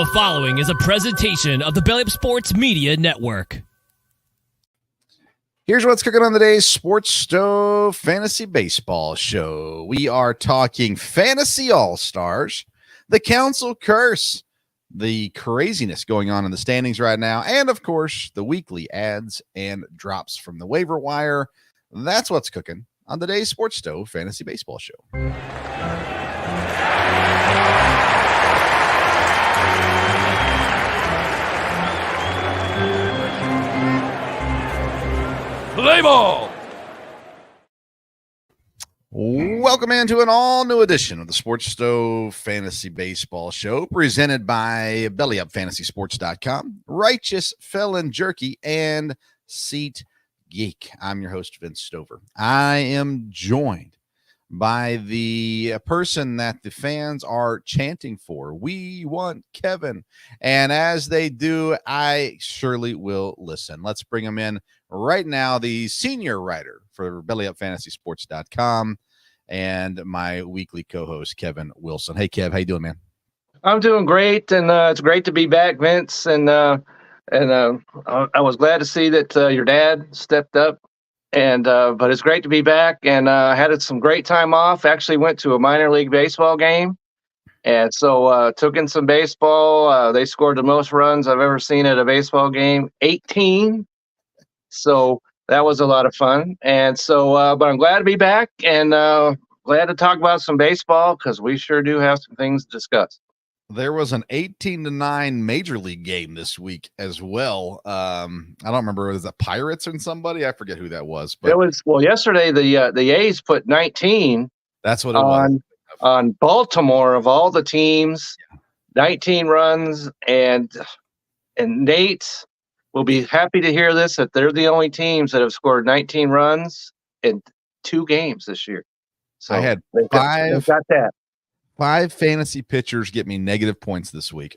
The following is a presentation of the Belly Up Sports Media Network. Here's what's cooking on today's Sports Stove Fantasy Baseball Show. We are talking Fantasy All-Stars, the Council Curse, the craziness going on in the standings right now, and, of course, the weekly ads and drops from the waiver wire. That's what's cooking on today's Sports Stove Fantasy Baseball Show. Play ball! Welcome into an all-new edition of the Sports Stove Fantasy Baseball Show, presented by BellyUpFantasySports.com, Righteous Felon Jerky, and Seat Geek. I'm your host, Vince Stover. I am joined by the person that the fans are chanting for. We want Kevin. And as they do, I surely will listen. Let's bring him in right now, the senior writer for BellyUpFantasySports.com and my weekly co-host, Kevin Wilson. Hey, Kev, how you doing, man? I'm doing great, and it's great to be back, Vince. And I was glad to see that your dad stepped up. And but it's great to be back, and had some great time off. Actually went to a minor league baseball game, and so took in some baseball. They scored the most runs I've ever seen at a baseball game, 18. So that was a lot of fun. And so, but I'm glad to be back, and glad to talk about some baseball because we sure do have some things to discuss. There was an 18-9 major league game this week as well. I don't remember, was it Pirates and somebody? I forget who that was. But it was, well, yesterday the A's put 19. That's what it was. On Baltimore of all the teams, 19 runs, and Nate will be happy to hear this, that they're the only teams that have scored 19 runs in 2 games this year. So I had they've got that. 5 fantasy pitchers get me negative points this week.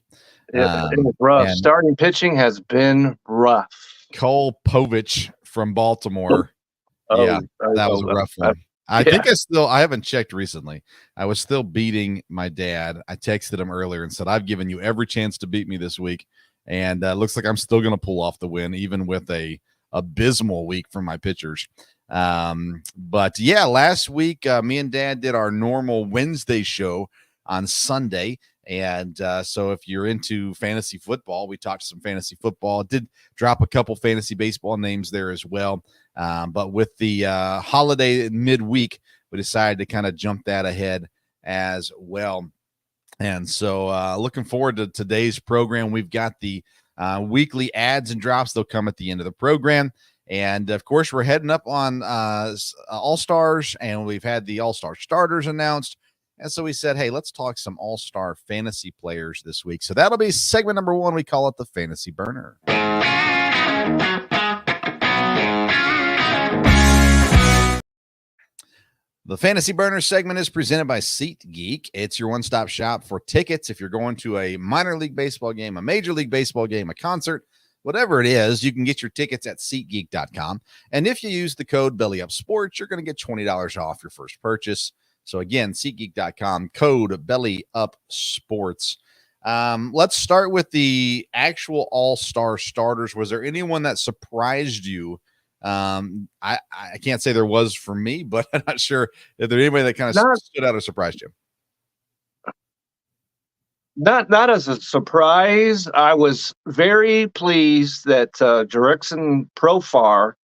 It was rough. Starting pitching has been rough. Cole Povich from Baltimore. That was a rough one. I think I haven't checked recently. I was still beating my dad. I texted him earlier and said, I've given you every chance to beat me this week. And looks like I'm still going to pull off the win, even with a abysmal week from my pitchers. But yeah, last week, me and Dad did our normal Wednesday show on Sunday. And so if you're into fantasy football, we talked some fantasy football. Did drop a couple fantasy baseball names there as well. But with the holiday midweek, we decided to kind of jump that ahead as well. And so looking forward to today's program. We've got the weekly ads and drops. They'll come at the end of the program. And, of course, we're heading up on All-Stars, and we've had the All-Star starters announced. And so we said, hey, let's talk some All-Star fantasy players this week. So that'll be segment number 1. We call it the Fantasy Burner. The Fantasy Burner segment is presented by SeatGeek. It's your one-stop shop for tickets. If you're going to a minor league baseball game, a major league baseball game, a concert, whatever it is, you can get your tickets at SeatGeek.com. And if you use the code BellyUpSports, you're going to get $20 off your first purchase. So again, SeatGeek.com, code BellyUpSports. Let's start with the actual All-Star starters. Was there anyone that surprised you? I can't say there was for me, but I'm not sure if there's anybody that kind of stood out or surprised you. Not as a surprise. I was very pleased that Jurickson Profar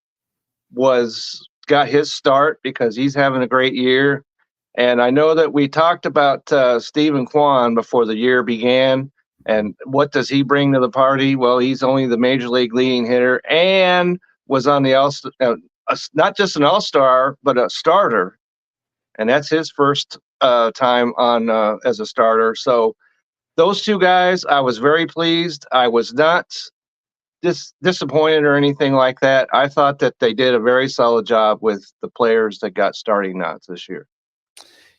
got his start because he's having a great year. And I know that we talked about Stephen Kwan before the year began. And what does he bring to the party? Well, he's only the major league leading hitter and was on the not just an all-star, but a starter. And that's his first time on as a starter. So those 2 guys, I was very pleased. I was not disappointed or anything like that. I thought that they did a very solid job with the players that got starting nods this year.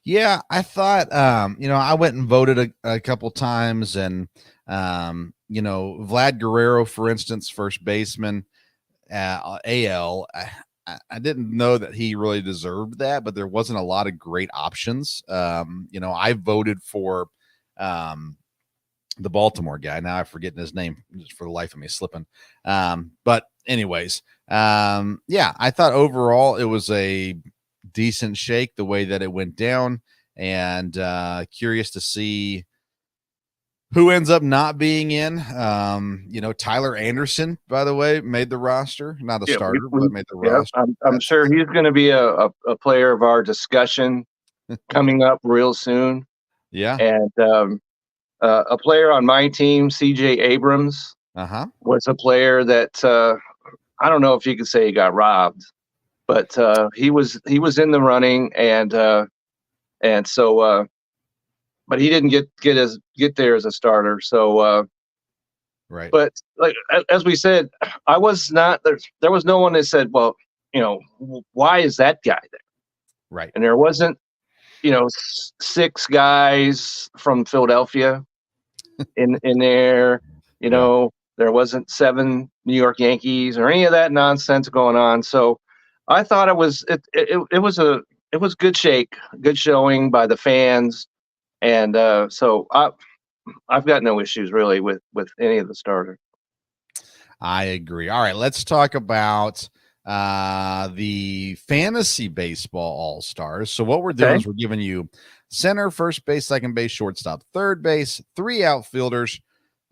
Yeah, I thought, I went and voted a couple times, and, Vlad Guerrero, for instance, first baseman, AL, I didn't know that he really deserved that, but there wasn't a lot of great options. I voted for the Baltimore guy. Now I'm forgetting his name just for the life of me, slipping. But anyways, yeah, I thought overall it was a decent shake the way that it went down, and curious to see who ends up not being in. Tyler Anderson, by the way, made the roster, not a starter, but made the roster. I'm sure he's going to be a player of our discussion coming up real soon. Yeah. And a player on my team, CJ Abrams, was a player that I don't know if you could say he got robbed, but he was in the running, and so but he didn't get there as a starter. So right. But like as we said, I was not there was no one that said, well, why is that guy there? Right. And there wasn't, six guys from Philadelphia in there. There wasn't seven New York Yankees or any of that nonsense going on. So I thought it was good shake, good showing by the fans, and so I've got no issues really with any of the starters. I agree. All right, let's talk about the fantasy baseball all-stars. So what we're doing is we're giving you center, first base, second base, shortstop, third base, 3 outfielders,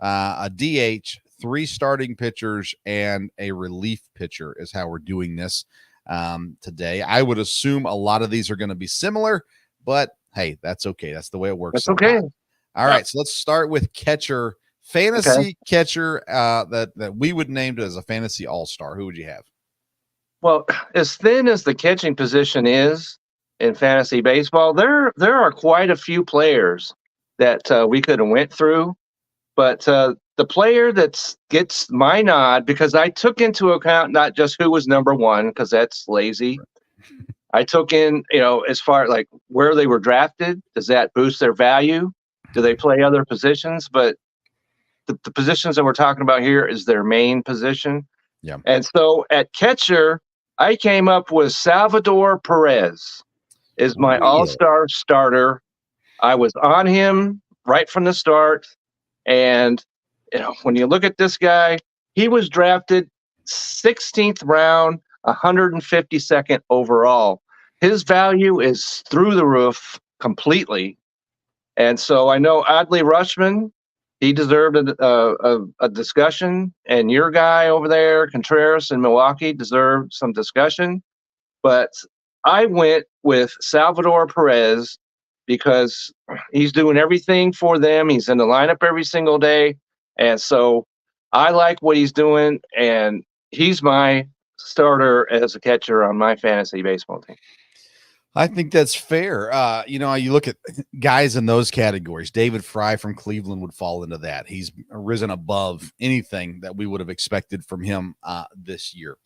a DH, 3 starting pitchers, and a relief pitcher is how we're doing this today. I would assume a lot of these are going to be similar, but hey, that's okay. That's the way it works. That's okay. All right, so let's start with catcher, fantasy catcher that we would name as a fantasy all-star. Who would you have? Well, as thin as the catching position is in fantasy baseball, there are quite a few players that we could have went through, but the player that gets my nod, because I took into account not just who was number one, because that's lazy. I took in, as far like where they were drafted. Does that boost their value? Do they play other positions? But the positions that we're talking about here is their main position. Yeah. And so at catcher, I came up with Salvador Perez is my all-star starter. I was on him right from the start. And, when you look at this guy, he was drafted 16th round, 152nd overall. His value is through the roof completely. And so I know Adley Rutschman, he deserved a discussion, and your guy over there, Contreras in Milwaukee, deserved some discussion. But I went with Salvador Perez because he's doing everything for them. He's in the lineup every single day. And so I like what he's doing, and he's my starter as a catcher on my fantasy baseball team. I think that's fair. You look at guys in those categories. David Fry from Cleveland would fall into that. He's risen above anything that we would have expected from him this year.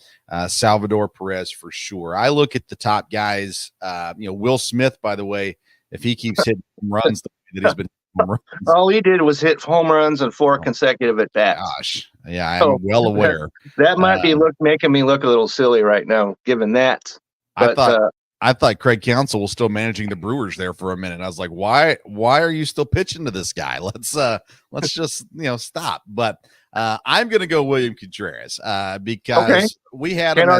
Salvador Perez for sure. I look at the top guys. Will Smith, by the way, if he keeps hitting runs the way that he's been home runs. All he did was hit home runs and 4 consecutive at bats. Gosh, yeah, I'm well aware. That might be making me look a little silly right now, given that. But, I thought Craig Counsell was still managing the Brewers there for a minute. I was like, why are you still pitching to this guy? Let's just, stop. But I'm going to go William Contreras because we had him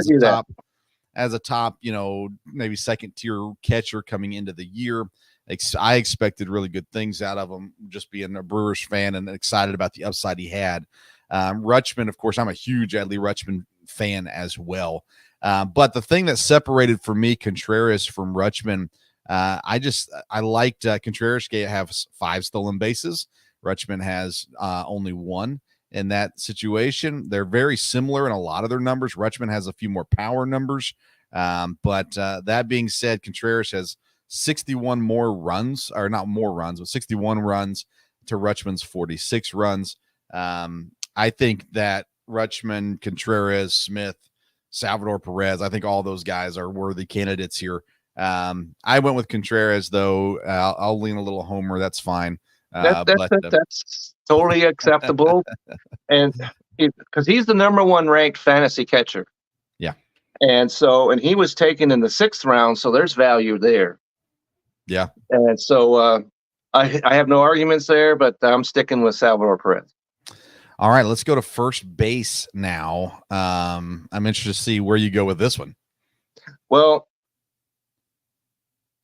as a top, maybe second tier catcher coming into the year. I expected really good things out of him, just being a Brewers fan and excited about the upside he had. Rutschman, of course, I'm a huge Adley Rutschman fan as well. But the thing that separated for me Contreras from Rutschman, I liked Contreras have 5 stolen bases. Rutschman has only 1 in that situation. They're very similar in a lot of their numbers. Rutschman has a few more power numbers. But that being said, Contreras has 61 more runs, or not more runs, but 61 runs to Rutschman's 46 runs. I think that Rutschman, Contreras, Smith, Salvador Perez, I think all those guys are worthy candidates here. I went with Contreras, though. I'll lean a little homer. That's fine. That's totally acceptable. And because he's the number 1 ranked fantasy catcher. Yeah. And he was taken in the 6th round, so there's value there. Yeah. And so I have no arguments there, but I'm sticking with Salvador Perez. All right, let's go to first base now. I'm interested to see where you go with this one. Well,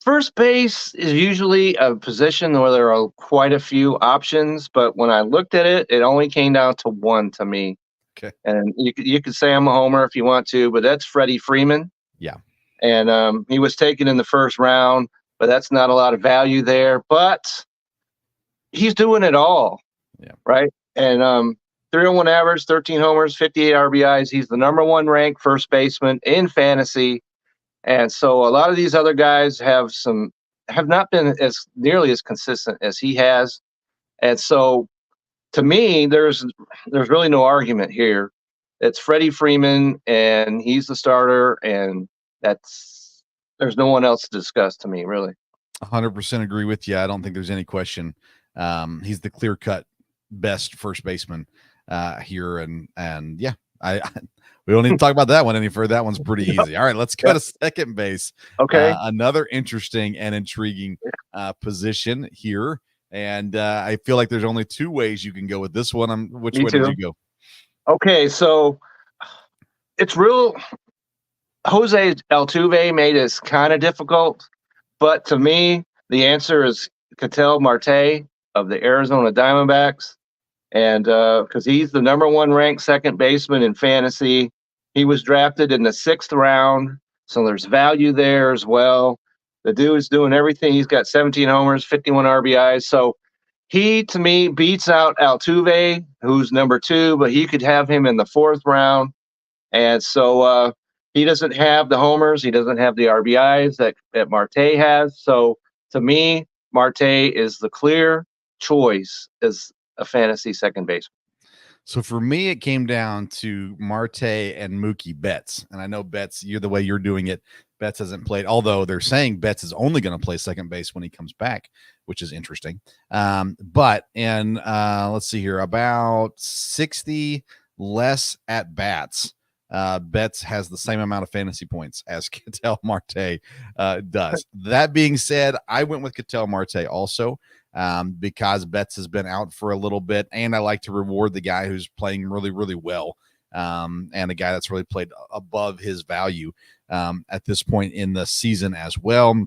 first base is usually a position where there are quite a few options, but when I looked at it, it only came down to one to me. Okay. And you could say I'm a homer if you want to, but that's Freddie Freeman. Yeah. And he was taken in the first round, but that's not a lot of value there. But he's doing it all. Yeah. Right. And 301 average, 13 homers, 58 RBIs. He's the number one ranked first baseman in fantasy. And so a lot of these other guys have not been as nearly as consistent as he has. And so to me, there's really no argument here. It's Freddie Freeman, and he's the starter, and there's no one else to discuss to me, really. 100% agree with you. I don't think there's any question. He's the clear-cut best first baseman here, and yeah, we don't need to talk about that one any further. That one's pretty easy. All right, let's go to second base. Okay, another interesting and intriguing position here. And I feel like there's only two ways you can go with this one. Which way did you go? Okay, so it's real. Jose Altuve made this kind of difficult, but to me, the answer is Ketel Marte of the Arizona Diamondbacks. And because he's the number one ranked second baseman in fantasy. He was drafted in the 6th round, so there's value there as well. The dude is doing everything. He's got 17 homers, 51 RBIs. So he, to me, beats out Altuve, who's number 2, but he could have him in the 4th round. And so he doesn't have the homers. He doesn't have the RBIs that Marte has. So to me, Marte is the clear choice as a fantasy second baseman. So for me, it came down to Marte and Mookie Betts. And I know Betts, you're the way you're doing it. Betts hasn't played, although they're saying Betts is only going to play second base when he comes back, which is interesting. But let's see here, about 60 less at bats. Betts has the same amount of fantasy points as Ketel Marte does. That being said, I went with Ketel Marte also. Because Betts has been out for a little bit, and I like to reward the guy who's playing really, really well, and a guy that's really played above his value at this point in the season as well.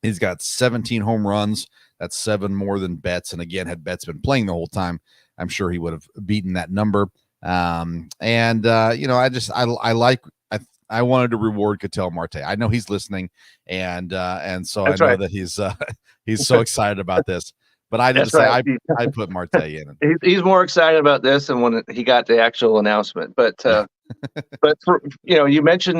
He's got 17 home runs. That's 7 more than Betts, and again, had Betts been playing the whole time, I'm sure he would have beaten that number. I wanted to reward Ketel Marte. I know he's listening, and so that's I know that he's so excited about this. But I didn't say I put Marte in. He's more excited about this than when he got the actual announcement. But but you mentioned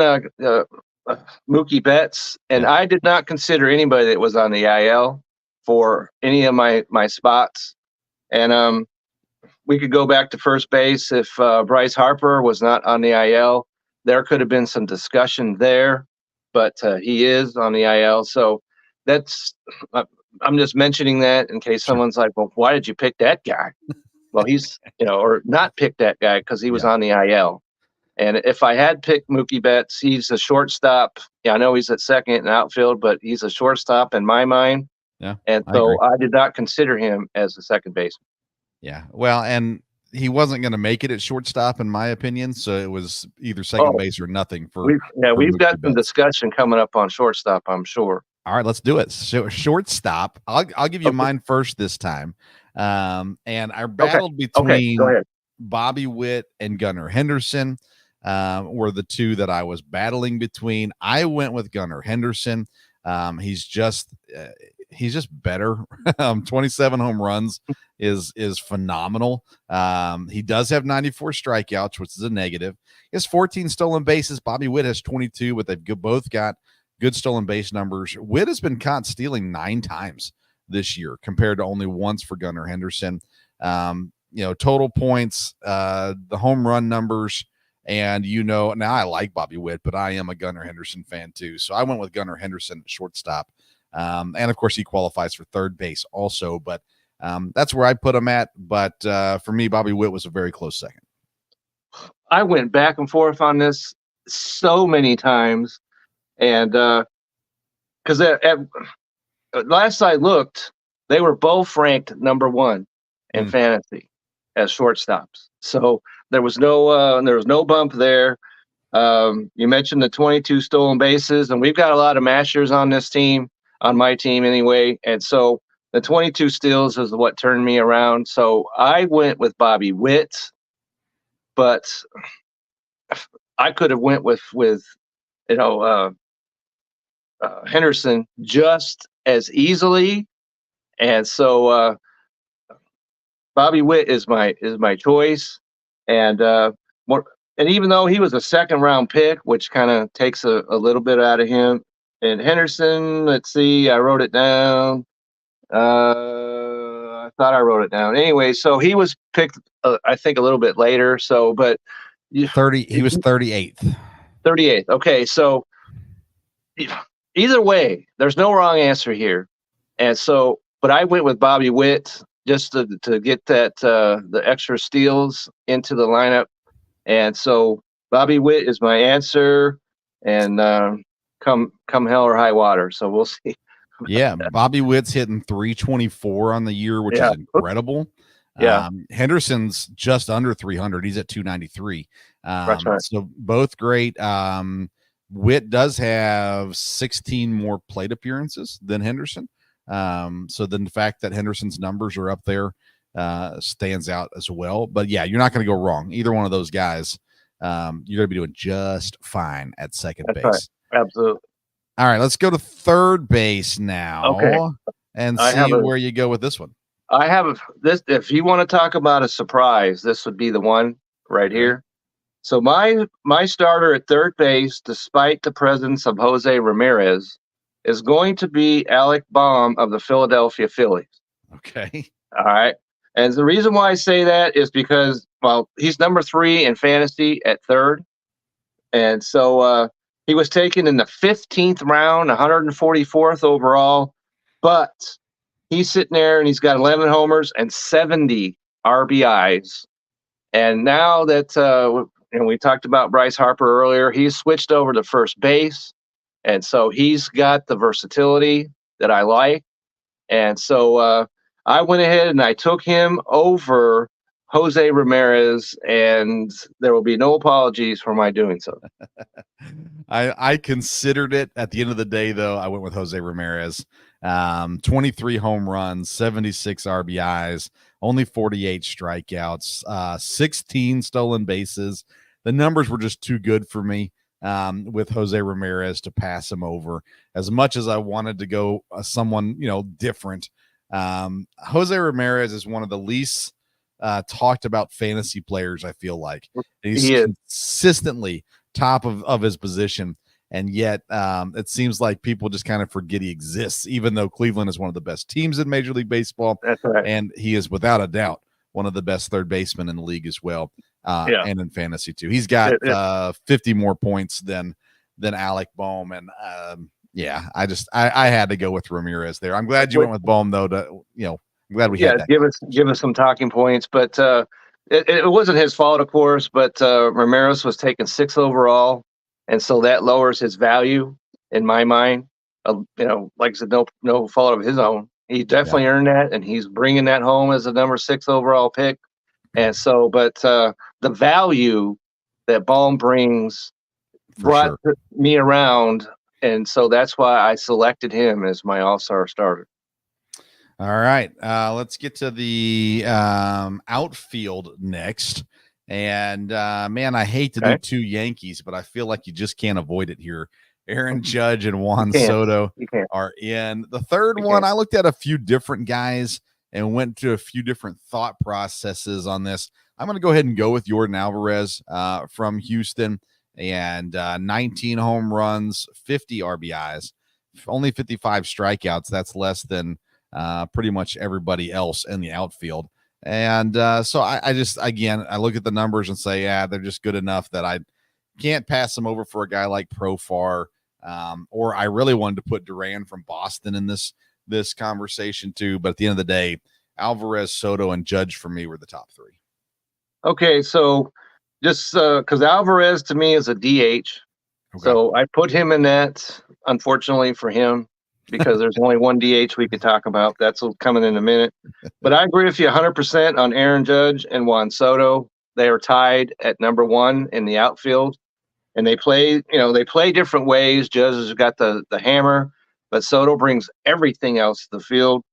Mookie Betts, and I did not consider anybody that was on the IL for any of my spots. And we could go back to first base if Bryce Harper was not on the IL. There could have been some discussion there, but he is on the IL, so that's. I'm just mentioning that in case someone's like, well, why did you pick that guy? Well, he's, or not pick that guy because he was on the IL. And if I had picked Mookie Betts, he's a shortstop. Yeah, I know he's at second in outfield, but he's a shortstop in my mind. Yeah. And so I did not consider him as a second baseman. Yeah. Well, and he wasn't going to make it at shortstop, in my opinion. So it was either second base or nothing for. We've got some discussion coming up on shortstop, I'm sure. All right, let's do it. So shortstop. I'll give you mine first this time. And I battled between Bobby Witt and Gunnar Henderson. Were the two that I was battling between. I went with Gunnar Henderson. He's just better. 27 home runs is phenomenal. He does have 94 strikeouts, which is a negative. He has 14 stolen bases. Bobby Witt has 22, but they've both got good stolen base numbers. Witt has been caught stealing 9 times this year compared to only once for Gunnar Henderson. Total points, the home run numbers, and now I like Bobby Witt, but I am a Gunnar Henderson fan too. So I went with Gunnar Henderson at shortstop. And of course he qualifies for third base also, but that's where I put him at. But for me, Bobby Witt was a very close second. I went back and forth on this so many times. And because at last I looked, they were both ranked number 1 in fantasy as shortstops. So there was no bump there. You mentioned the 22 stolen bases, and we've got a lot of mashers on this team, on my team anyway. And so the 22 steals is what turned me around. So I went with Bobby Witt, but I could have went with Henderson just as easily. And so Bobby Witt is my choice. And and even though he was a second round pick, which kind of takes a little bit out of him, and Henderson, let's see, I wrote it down. I thought I wrote it down. Anyway, so he was picked, I think, a little bit later. So, but 30, he was 38th. 38th. Okay, so either way, there's no wrong answer here. And so, but I went with Bobby Witt just to get that the extra steals into the lineup. And so Bobby Witt is my answer, and come hell or high water. So we'll see. Yeah, Bobby Witt's hitting 324 on the year, which is incredible. Yeah. Henderson's just under 300. He's at 293. That's right. So both great. Witt does have 16 more plate appearances than Henderson. So then the fact that Henderson's numbers are up there stands out as well. But yeah, you're not going to go wrong. Either one of those guys, you're going to be doing just fine at second base. Right. Absolutely. All right, let's go to third base now and see where you go with this one. I have this. If you want to talk about a surprise, this would be the one right here. So my starter at third base, despite the presence of Jose Ramirez, is going to be Alec Bohm of the Philadelphia Phillies. Okay. All right. And the reason why I say that is because, well, he's number 3 in fantasy at third. And so he was taken in the 15th round, 144th overall. But he's sitting there and he's got 11 homers and 70 RBIs. And now that and we talked about Bryce Harper earlier, he's switched over to first base. And so he's got the versatility that I like. And so I went ahead and I took him over Jose Ramirez, and there will be no apologies for my doing so. I considered it. At the end of the day, though, I went with Jose Ramirez. 23 home runs, 76 RBIs, only 48 strikeouts, 16 stolen bases. The numbers were just too good for me with Jose Ramirez to pass him over. As much as I wanted to go someone, different, Jose Ramirez is one of the least talked about fantasy players, I feel like. He's consistently top of his position. And yet it seems like people just kind of forget he exists, even though Cleveland is one of the best teams in Major League Baseball. That's right. And he is without a doubt one of the best third basemen in the league as well. And in fantasy too. He's got 50 more points than Alec Bohm. And I had to go with Ramirez there. I'm glad you went with Bohm though. I'm glad we had that. Give us some talking points, but it wasn't his fault, of course. But Ramirez was taken 6th overall, and so that lowers his value in my mind. Like I said, no fault of his own. He definitely earned that, and he's bringing that home as a number 6 overall pick. And so, but the value that Bohm brings brought me around, and so that's why I selected him as my all-star starter. All right, let's get to the outfield next. And man, I hate to do 2 Yankees, but I feel like you just can't avoid it here. Aaron Judge and Juan Soto are in. The third one, I looked at a few different guys and went to a few different thought processes on this. I'm going to go ahead and go with Yordan Alvarez from Houston, and 19 home runs, 50 RBIs, only 55 strikeouts. That's less than pretty much everybody else in the outfield. And so I just, again, I look at the numbers and say, they're just good enough that I can't pass them over for a guy like Profar. Or I really wanted to put Duran from Boston in this conversation too. But at the end of the day, Alvarez, Soto, and Judge for me were the top 3. Okay, so just because Alvarez to me is a DH. Okay. So I put him in that, unfortunately for him. because there's only one DH we could talk about. That's coming in a minute. But I agree with you 100% on Aaron Judge and Juan Soto. They are tied at number one in the outfield. And they play different ways. Judge has got the hammer, but Soto brings everything else to the field.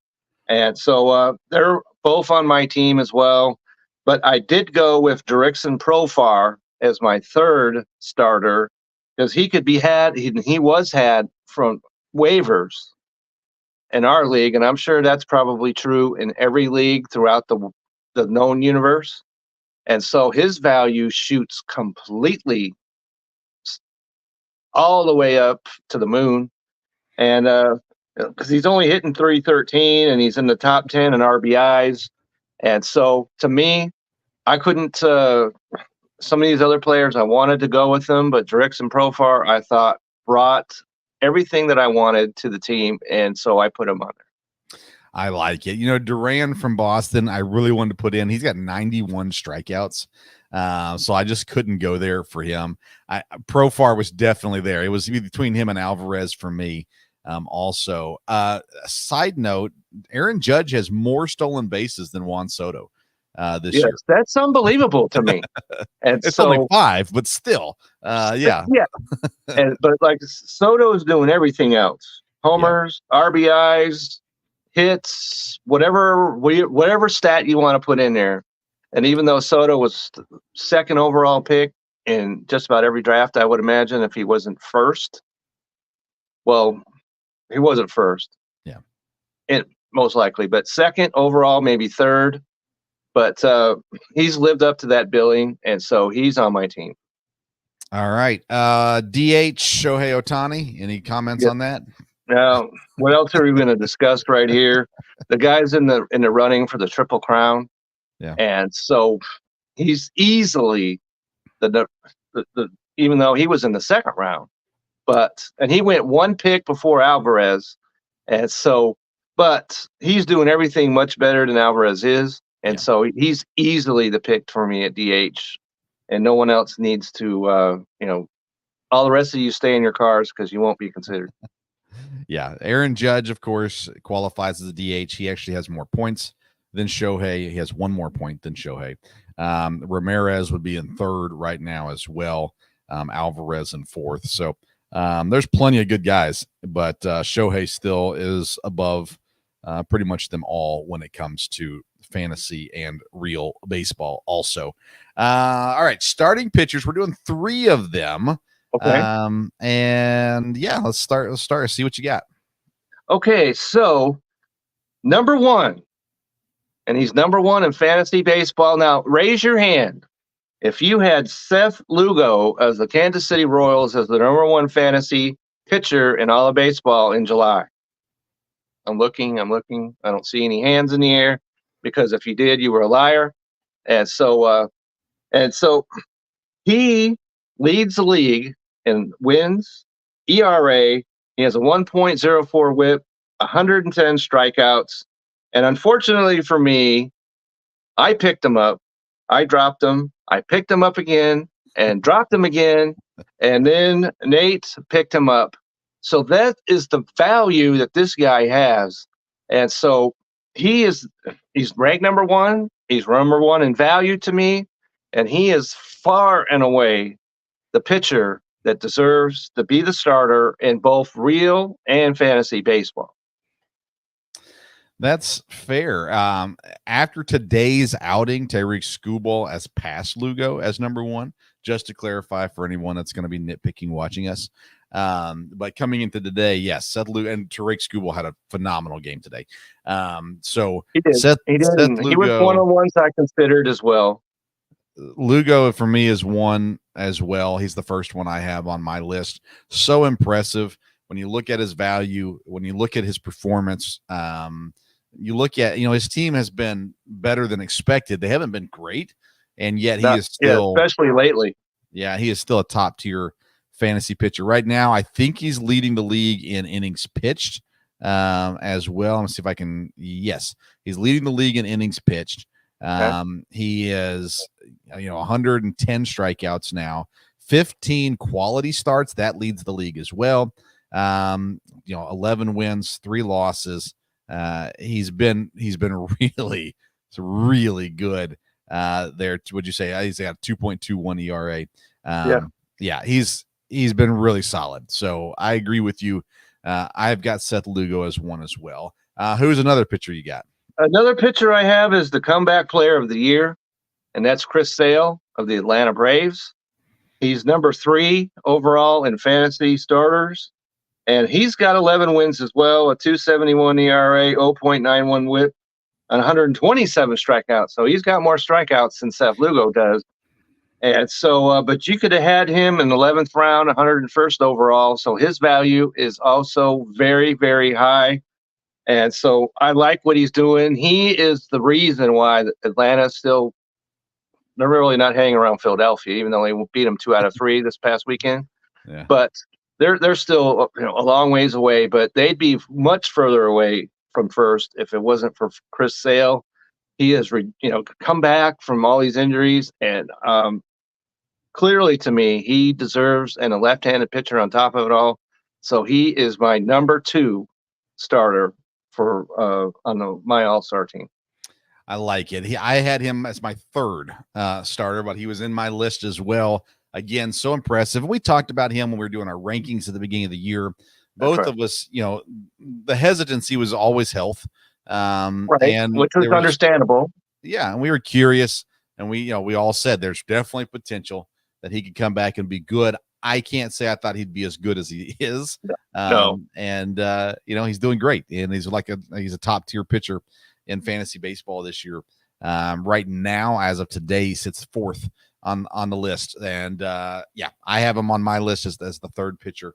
And so they're both on my team as well. But I did go with Jurickson Profar as my third starter because he could be had. He was had from waivers in our league, and I'm sure that's probably true in every league throughout the known universe. And so his value shoots completely all the way up to the moon. And because he's only hitting 313 and he's in the top 10 in RBIs. And so to me, I couldn't, some of these other players, I wanted to go with them, but Jurickson Profar, I thought, brought everything that I wanted to the team. And so I put him on there. I like it. Duran from Boston, I really wanted to put in. He's got 91 strikeouts. So I just couldn't go there for him. Profar was definitely there. It was between him and Alvarez for me. Also, side note, Aaron Judge has more stolen bases than Juan Soto this year. That's unbelievable to me. And it's only 5, but still, yeah. But like Soto is doing everything else: homers, RBIs, hits, whatever stat you want to put in there. And even though Soto was second overall pick in just about every draft, I would imagine if he wasn't first. Well, he wasn't first. Yeah. And most likely, but second overall, maybe third. But he's lived up to that billing, and so he's on my team. All right. DH Shohei Ohtani. Any comments on that? Now, what else are we going to discuss right here? The guy's in the running for the Triple Crown. Yeah. And so he's easily the even though he was in the second round, and he went one pick before Alvarez. And so, but he's doing everything much better than Alvarez is. And so he's easily the pick for me at DH, and no one else needs to, all the rest of you stay in your cars because you won't be considered. Yeah. Aaron Judge, of course, qualifies as a DH. He actually has more points than Shohei. He has one more point than Shohei. Ramirez would be in third right now as well. Alvarez in fourth. So there's plenty of good guys, but Shohei still is above pretty much them all when it comes to fantasy and real baseball also. All right, starting pitchers. We're doing 3 of them. Okay. And yeah, let's start. See what you got. Okay, so number 1. And he's number 1 in fantasy baseball. Now, raise your hand if you had Seth Lugo as the Kansas City Royals as the number 1 fantasy pitcher in all of baseball in July. I'm looking. I don't see any hands in the air because if you did, you were a liar. And so he leads the league in wins, ERA. He has a 1.04 WHIP, 110 strikeouts. And unfortunately for me, I picked him up. I dropped him. I picked him up again and dropped him again. And then Nate picked him up. So that is the value that this guy has. And so he's ranked number 1. He's number 1 in value to me. And he is far and away the pitcher that deserves to be the starter in both real and fantasy baseball. That's fair. After today's outing, Tyreek Skubal has passed Lugo as number 1, just to clarify for anyone that's going to be nitpicking watching us. But coming into today, yes, Seth Lugo and Tyreek Skubal had a phenomenal game today. So he did. Seth Lugo, he was one of the ones I considered as well. Lugo for me is one as well. He's the first one I have on my list. So impressive when you look at his value, when you look at his performance. You look at, his team has been better than expected. They haven't been great, and yet he is still, especially lately. Yeah, he is still a top tier fantasy pitcher right now. I think he's leading the league in innings pitched as well. Let me see if I can. Yes, he's leading the league in innings pitched. He is, 110 strikeouts now, 15 quality starts. That leads the league as well. 11 wins, 3 losses. He's been really, really good there. Would you say he's got 2.21 ERA? Yeah, he's been really solid. So I agree with you. I've got Seth Lugo as one as well. Who's another pitcher you got? Another pitcher I have is the comeback player of the year, and that's Chris Sale of the Atlanta Braves. He's number 3 overall in fantasy starters, and he's got 11 wins as well, a 2.71 ERA, 0.91 WHIP, and 127 strikeouts. So he's got more strikeouts than Seth Lugo does. And so, but you could have had him in the 11th round, 101st overall. So his value is also very, very high. And so I like what he's doing. He is the reason why Atlanta's still, they're really not hanging around Philadelphia, even though they beat them 2 out of 3 this past weekend. Yeah. But they're still a long ways away, but they'd be much further away from first if it wasn't for Chris Sale. He has, come back from all these injuries, and clearly to me, he deserves and a left-handed pitcher on top of it all. So he is my number 2 starter for on my All-Star team. I like it. I had him as my 3rd starter, but he was in my list as well. Again, so impressive. We talked about him when we were doing our rankings at the beginning of the year. Both of us, the hesitancy was always health, right, and which was understandable. Yeah, and we were curious, and we all said there's definitely potential that he could come back and be good. I can't say I thought he'd be as good as he is. No. And he's doing great, and he's a top tier pitcher in fantasy baseball this year. Right now, as of today, he sits 4th on the list, and I have him on my list as the 3rd pitcher.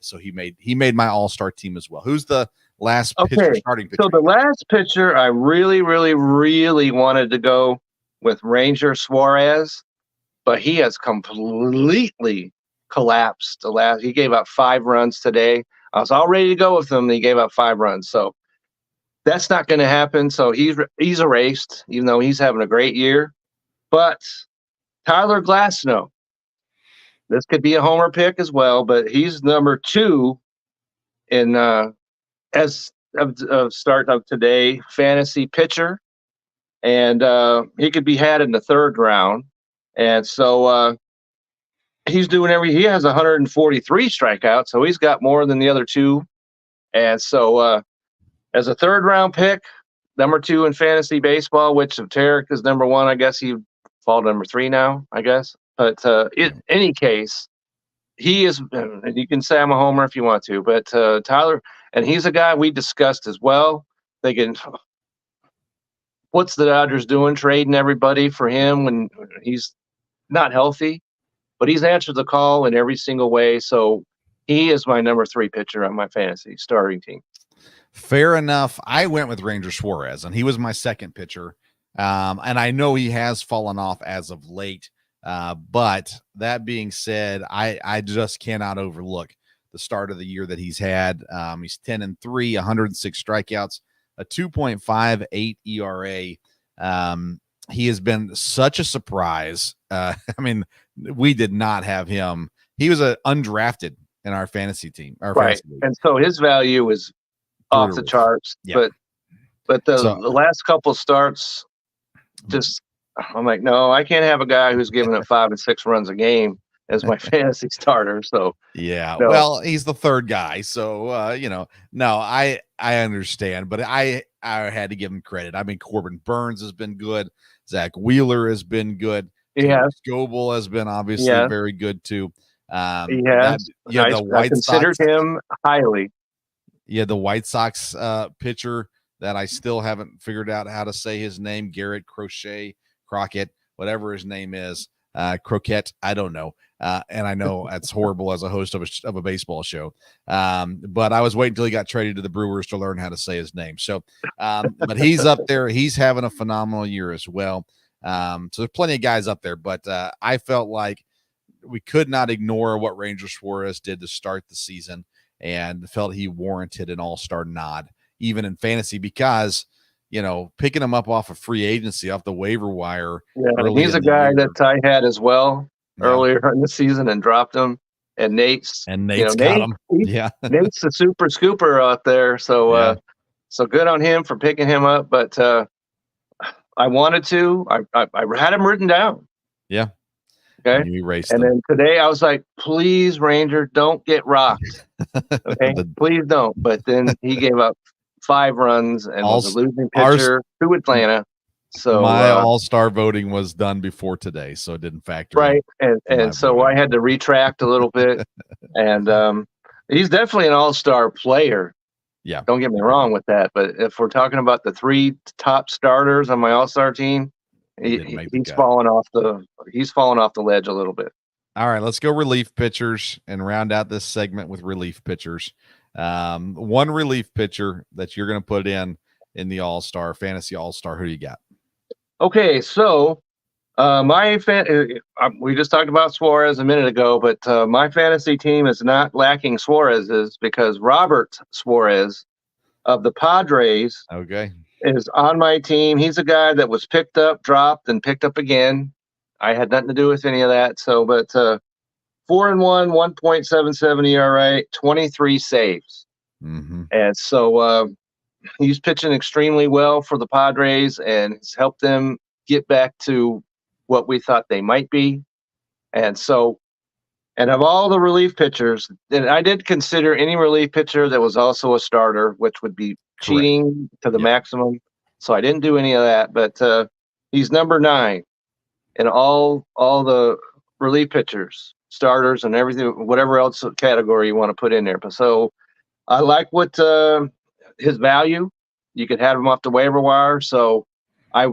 So he made my all-star team as well. Who's the last pitcher, starting pitcher? So the last pitcher, I really, really, really wanted to go with Ranger Suarez, but he has completely collapsed. He gave up 5 runs today. I was all ready to go with him, and he gave up 5 runs. So that's not going to happen. So he's erased, even though he's having a great year. But Tyler Glasnow, this could be a homer pick as well, but he's number 2 in as of start of today fantasy pitcher, and he could be had in the 3rd round. And so he's doing he has 143 strikeouts, so he's got more than the other 2. And so as a 3rd round pick, number 2 in fantasy baseball, which if Tarek is number 1, I guess he'd fall number 3 now, I guess. But in any case, he is, and you can say I'm a homer if you want to, but Tyler, and he's a guy we discussed as well. Thinking, what's the Dodgers doing, trading everybody for him when he's not healthy? But he's answered the call in every single way. So he is my number 3 pitcher on my fantasy starting team. Fair enough. I went with Ranger Suarez, and he was my 2nd pitcher. And I know he has fallen off as of late. But that being said, I just cannot overlook the start of the year that he's had. He's 10-3, 106 strikeouts, a 2.58 ERA. He has been such a surprise. I mean, we did not have him. He was undrafted in our fantasy team. Right. And so his value is off the charts. Yeah. But the last couple starts, just I'm like, no, I can't have a guy who's giving up 5 and 6 runs a game as my fantasy starter. So yeah, no. Well, he's the 3rd guy, so no, I understand, but I had to give him credit. I mean, Corbin Burns has been good. Zach Wheeler has been good. Yeah, Scoble has been obviously very good too. I considered him highly. Yeah, the White Sox pitcher that I still haven't figured out how to say his name, Garrett Crockett, whatever his name is, Croquette, I don't know. And I know that's horrible as a host of a baseball show. But I was waiting until he got traded to the Brewers to learn how to say his name. So, but he's up there. He's having a phenomenal year as well. So there's plenty of guys up there, but I felt like we could not ignore what Ranger Suarez did to start the season, and felt he warranted an all-star nod, even in fantasy, because picking him up off of free agency, off the waiver wire. Yeah, he's a guy that I had as well earlier in the season and dropped him. and Nate's got him. Yeah, Nate's the super scooper out there. So so good on him for picking him up. But I wanted to. I had him written down. Yeah. Okay. And you erased and them. then today I was like, please, Ranger, don't get rocked. Okay, please don't. But then he gave up 5 runs and was a losing pitcher to Atlanta. So my all-star voting was done before today, so it didn't factor right. in. And so I had to retract a little bit. And he's definitely an all-star player. Yeah. Don't get me wrong with that. But if we're talking about the 3 top starters on my all-star team, he's fallen off the ledge a little bit. All right, let's go relief pitchers and round out this segment with relief pitchers. One relief pitcher that you're going to put in the all-star, fantasy all-star. Who do you got? Okay, so we just talked about Suarez a minute ago, but my fantasy team is not lacking Suarez's because Robert Suarez of the Padres is on my team. He's a guy that was picked up, dropped, and picked up again. I had nothing to do with any of that. So, but 4-1, 1.77 ERA, 23 saves. Mm-hmm. And so he's pitching extremely well for the Padres and it's helped them get back to what we thought they might be. And so, and of all the relief pitchers, and I did consider any relief pitcher that was also a starter, which would be cheating to the maximum. So I didn't do any of that, but he's number 9 in all the relief pitchers, starters, and everything, whatever else category you want to put in there. But so I like what his value. You could have him off the waiver wire, so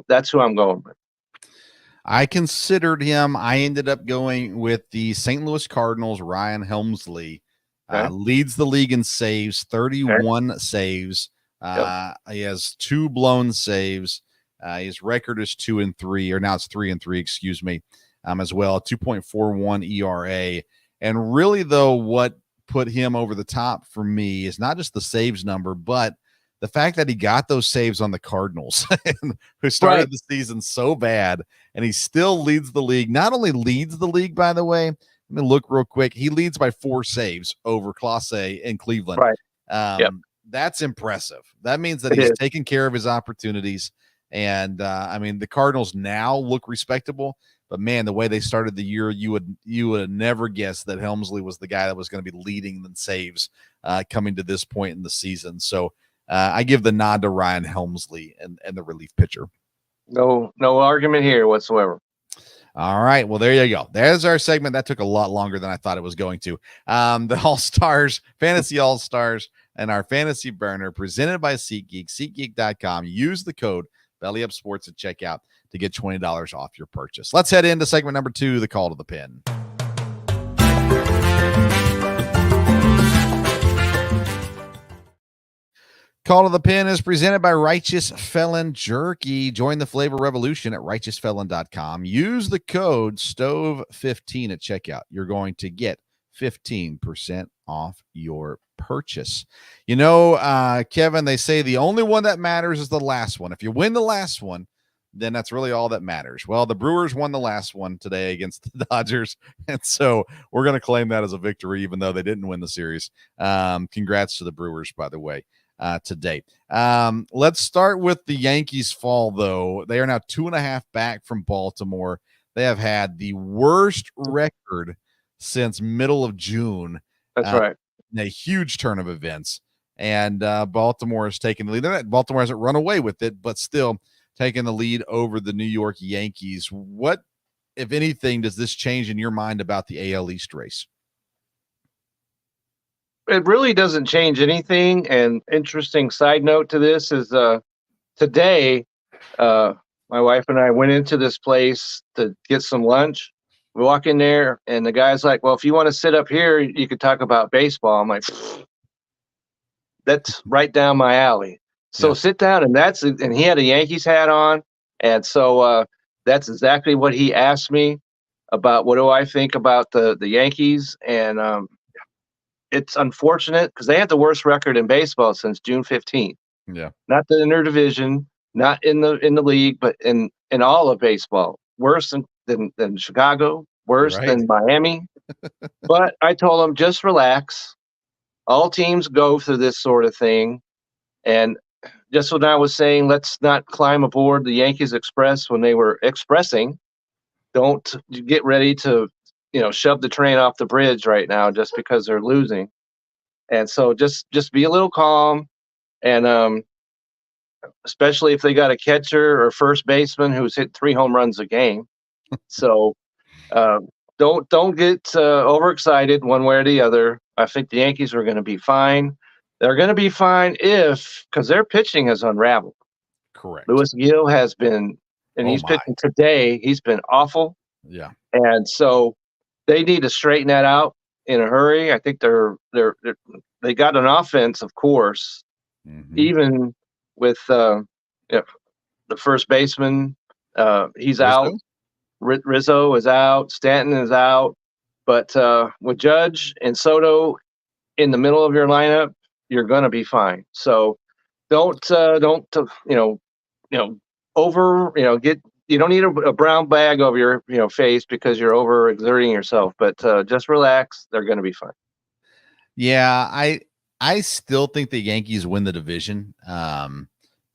that's who I'm going with. I considered him. I ended up going with the St. Louis Cardinals. Ryan Helmsley leads the league in saves, 31 saves. He has 2 blown saves. His record is 2-3, or now it's 3-3, excuse me, as well. 2.41 ERA. And really, though, what put him over the top for me is not just the saves number, but the fact that he got those saves on the Cardinals, who started the season so bad, and he still leads the league. Not only leads the league, by the way, let me look real quick. He leads by 4 saves over Clase in Cleveland. That's impressive. That means that he's taking care of his opportunities. And I mean, the Cardinals now look respectable, but man, the way they started the year, you would have never guessed that Helmsley was the guy that was going to be leading the saves coming to this point in the season. So I give the nod to Ryan Helmsley and the relief pitcher. No argument here whatsoever. All right. Well, there you go. There's our segment. That took a lot longer than I thought it was going to. The All-Stars, Fantasy All-Stars, and our Fantasy Burner presented by SeatGeek, SeatGeek.com. Use the code BellyUpSports at checkout to get $20 off your purchase. Let's head into segment number 2, the call to the pin. Call to the Pin is presented by Righteous Felon Jerky. Join the flavor revolution at righteousfelon.com. Use the code STOVE15 at checkout. You're going to get 15% off your purchase. You know, Kevin, they say the only one that matters is the last one. If you win the last one, then that's really all that matters. Well, the Brewers won the last one today against the Dodgers, and so we're going to claim that as a victory, even though they didn't win the series. Congrats to the Brewers, by the way, today. Let's start with the Yankees' fall, though. They are now 2.5 back from Baltimore. They have had the worst record since middle of June. That's right. In a huge turn of events, and Baltimore has taken the lead. Baltimore hasn't run away with it, but still taking the lead over the New York Yankees. What, if anything, does this change in your mind about the AL East race? It really doesn't change anything. And interesting side note to this is today, my wife and I went into this place to get some lunch. We walk in there, and the guy's like, well, if you want to sit up here, you could talk about baseball. I'm like, that's right down my alley. So sit down, and he had a Yankees hat on. And so that's exactly what he asked me about. What do I think about the Yankees? And it's unfortunate because they had the worst record in baseball since June 15th. Yeah. Not in their division, not in the league, but in all of baseball. Worse than Chicago, worse Right. than Miami. But I told them, just relax. All teams go through this sort of thing. And just what I was saying, let's not climb aboard the Yankees Express when they were expressing. Don't get ready to, shove the train off the bridge right now just because they're losing. And so just be a little calm, and especially if they got a catcher or first baseman who's hit 3 home runs a game. So uh, don't get overexcited one way or the other. I think the Yankees are going to be fine. They're going to be fine because their pitching has unraveled. Correct. Louis Gill has been, and he's pitching today. He's been awful. Yeah. And so they need to straighten that out in a hurry. I think they got an offense, of course, even with the first baseman. He's Rizzo? out. Rizzo is out. Stanton is out. But with Judge and Soto in the middle of your lineup, you're going to be fine. So don't get. You don't need a brown bag over your face because you're over exerting yourself. But just relax. They're going to be fine. Yeah, I still think the Yankees win the division,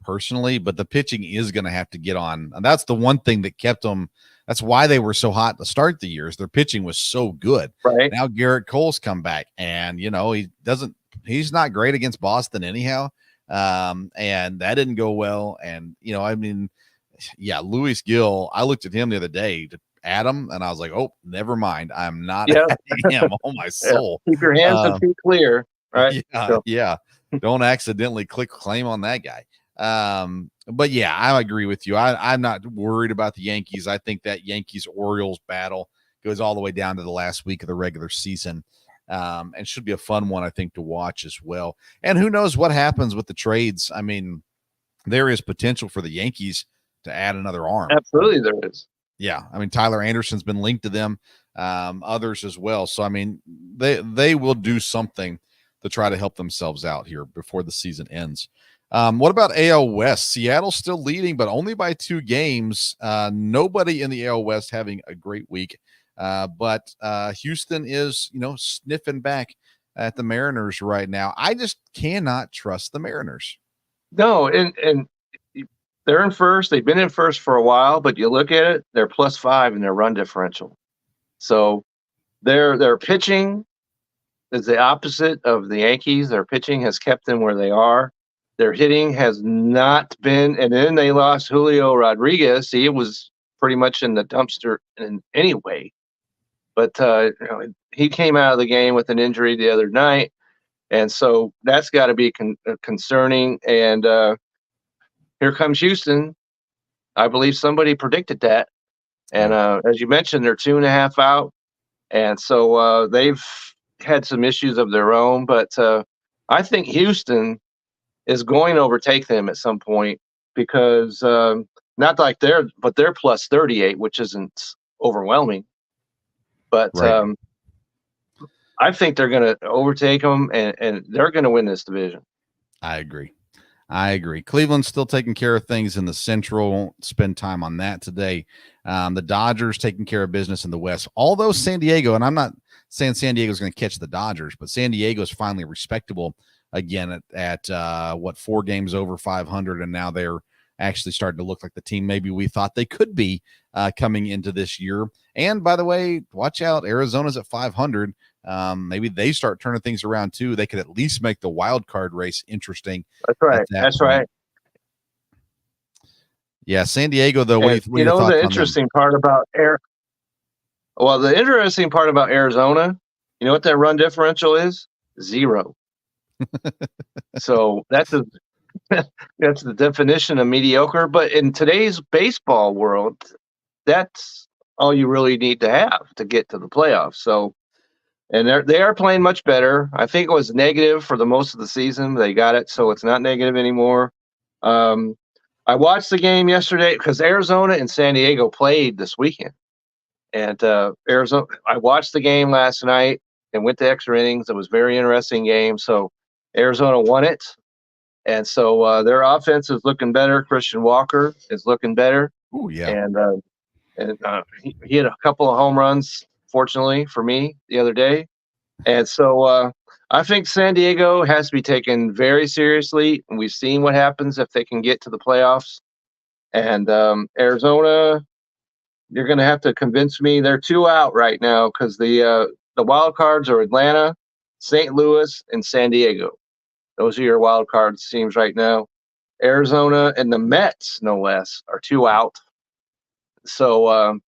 personally, but the pitching is going to have to get on. And that's the one thing that kept them. That's why they were so hot to start the years. Their pitching was so good. Right now, Garrett Cole's come back, and he's not great against Boston anyhow. And that didn't go well. And Louis Gill. I looked at him the other day to Adam, and I was like, "Oh, never mind. I'm not adding him." Oh my soul! Keep your hands and feet clear, right? Yeah. Don't accidentally click claim on that guy. But yeah, I agree with you. I'm not worried about the Yankees. I think that Yankees-Orioles battle goes all the way down to the last week of the regular season, and should be a fun one, I think, to watch as well. And who knows what happens with the trades? I mean, there is potential for the Yankees to add another arm. Absolutely, there is. Yeah, I mean, Tyler Anderson's been linked to them, others as well. So I mean, they will do something to try to help themselves out here before the season ends. What about AL West? Seattle's still leading, but only by 2 games. Nobody in the AL West having a great week, but Houston is sniffing back at the Mariners right now. I just cannot trust the Mariners. No, and they're in first. They've been in first for a while, but you look at it, they're +5 in their run differential. So their pitching is the opposite of the Yankees. Their pitching has kept them where they are. Their hitting has not been, and then they lost Julio Rodriguez. He was pretty much in the dumpster in any way. But he came out of the game with an injury the other night, and so that's got to be concerning. And here comes Houston. I believe somebody predicted that. And as you mentioned, they're 2.5 out. And so they've had some issues of their own. But I think Houston is going to overtake them at some point because not like they're +38, which isn't overwhelming. But right. I think they're going to overtake them, and they're going to win this division. I agree. Cleveland's still taking care of things in the Central. Won't spend time on that today. The Dodgers taking care of business in the West. Although San Diego, and I'm not saying San Diego's going to catch the Dodgers, but San Diego is finally respectable again at 4 games over 500, and now they're actually starting to look like the team maybe we thought they could be coming into this year. And by the way, watch out, Arizona's at 500. Maybe they start turning things around too. They could at least make the wild card race interesting. That's right. Yeah, San Diego though. The interesting part about the interesting part about Arizona, you know what their run differential is? 0. So that's the definition of mediocre. But in today's baseball world, that's all you really need to have to get to the playoffs. So, and they are playing much better. I think it was negative for the most of the season. They got it, so it's not negative anymore. I watched the game yesterday because Arizona and San Diego played this weekend, and Arizona. I watched the game last night and went to extra innings. It was a very interesting game. So Arizona won it, and so their offense is looking better. Christian Walker is looking better. Oh yeah, and he hit a couple of home runs, fortunately for me, the other day. And so I think San Diego has to be taken very seriously. And we've seen what happens if they can get to the playoffs. And Arizona, you're going to have to convince me they're 2 out right now because the wild cards are Atlanta, St. Louis, and San Diego. Those are your wild card teams right now. Arizona and the Mets, no less, are 2 out. So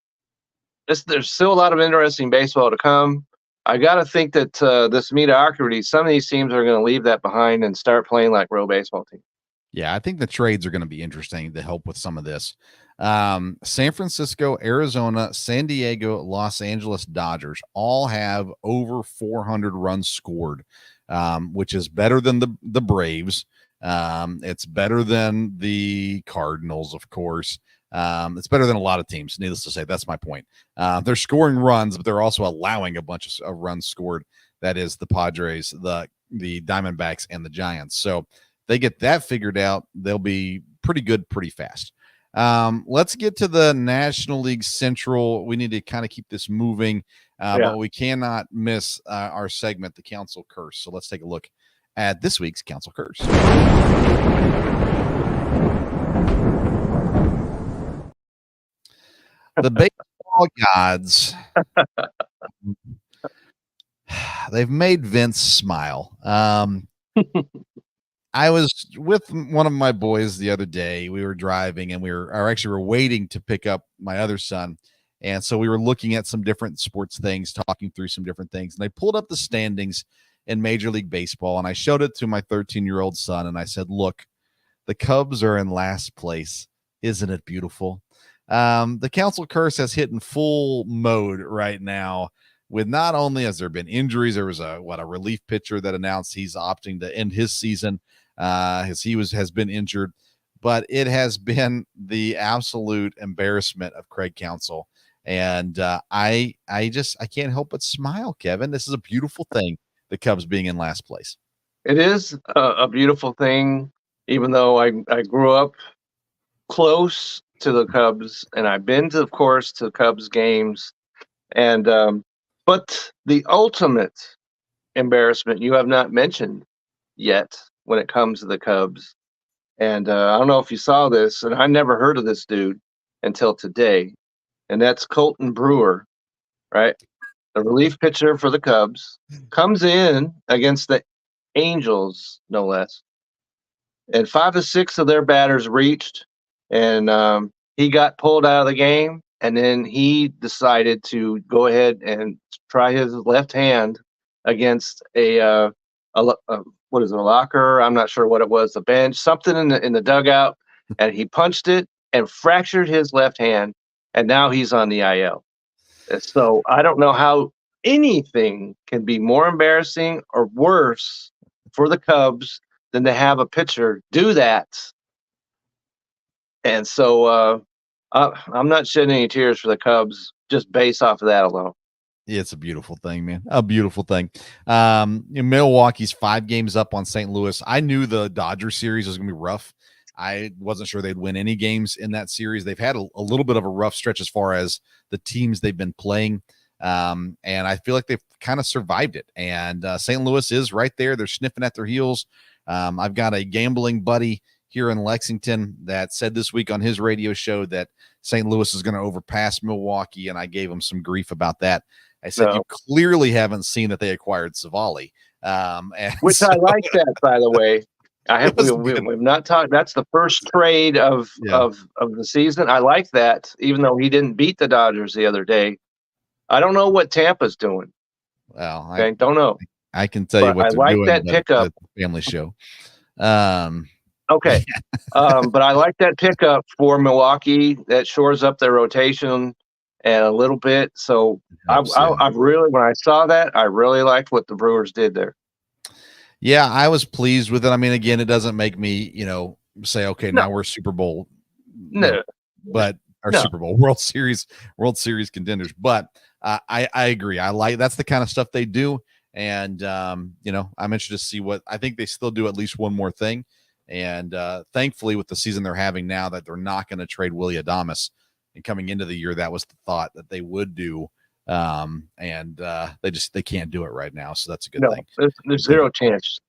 there's still a lot of interesting baseball to come. I got to think that this mediocrity, some of these teams are going to leave that behind and start playing like real baseball teams. Yeah, I think the trades are going to be interesting to help with some of this. San Francisco, Arizona, San Diego, Los Angeles Dodgers all have over 400 runs scored, which is better than the Braves. It's better than the Cardinals, of course. It's better than a lot of teams, needless to say. That's my point. They're scoring runs, but they're also allowing a bunch of runs scored. That is the Padres, the Diamondbacks, and the Giants. So they get that figured out, they'll be pretty good pretty fast. Let's get to the National League Central. We need to kind of keep this moving, but we cannot miss our segment, The Council Curse. So let's take a look at this week's Council Curse. The baseball gods, they've made Vince smile. I was with one of my boys the other day. We were driving and we were waiting to pick up my other son. And so we were looking at some different sports things, talking through some different things. And I pulled up the standings in Major League Baseball and I showed it to my 13-year-old son. And I said, look, the Cubs are in last place. Isn't it beautiful? The Council Curse has hit in full mode right now. With not only has there been injuries, there was a relief pitcher that announced he's opting to end his season as he has been injured, but it has been the absolute embarrassment of Craig Counsell. And I can't help but smile, Kevin. This is a beautiful thing, the Cubs being in last place. It is a beautiful thing, even though I grew up close to the Cubs, and I've been to, of course, to Cubs games. And but the ultimate embarrassment you have not mentioned yet when it comes to the Cubs. And I don't know if you saw this, and I never heard of this dude until today, and that's Colton Brewer, right? The relief pitcher for the Cubs comes in against the Angels, no less. And 5 of 6 of their batters reached, and he got pulled out of the game. And then he decided to go ahead and try his left hand against a what is it, a locker? I'm not sure what it was, the bench, something in the dugout, and he punched it and fractured his left hand, and now he's on the IL. And so I don't know how anything can be more embarrassing or worse for the Cubs than to have a pitcher do that. And so I'm not shedding any tears for the Cubs just based off of that alone. It's a beautiful thing, man. A beautiful thing. Milwaukee's 5 games up on St. Louis. I knew the Dodgers series was going to be rough. I wasn't sure they'd win any games in that series. They've had a little bit of a rough stretch as far as the teams they've been playing. And I feel like they've kind of survived it. And St. Louis is right there. They're sniffing at their heels. I've got a gambling buddy here in Lexington that said this week on his radio show that St. Louis is going to overpass Milwaukee, and I gave him some grief about that. I said, You clearly haven't seen that they acquired Savali. Which I like that, by the way. We've not talked. That's the first trade of the season. I like that, even though he didn't beat the Dodgers the other day. I don't know what Tampa's doing. Well, I don't know. I can tell you what they're doing. I like that pickup. Family show. Okay. But I like that pickup for Milwaukee. That shores up their rotation and a little bit. So I really, when I saw that, I really liked what the Brewers did there. Yeah, I was pleased with it. I mean, again, it doesn't make me, say, okay, now we're Super Bowl. Super Bowl World Series contenders. But I agree. That's the kind of stuff they do. And, I'm interested to see what I think they still do at least one more thing. And thankfully, with the season they're having now, that they're not going to trade Willy Adames And coming into the year, that was the thought that they would do. And they can't do it right now. So that's a good thing. There's zero chance.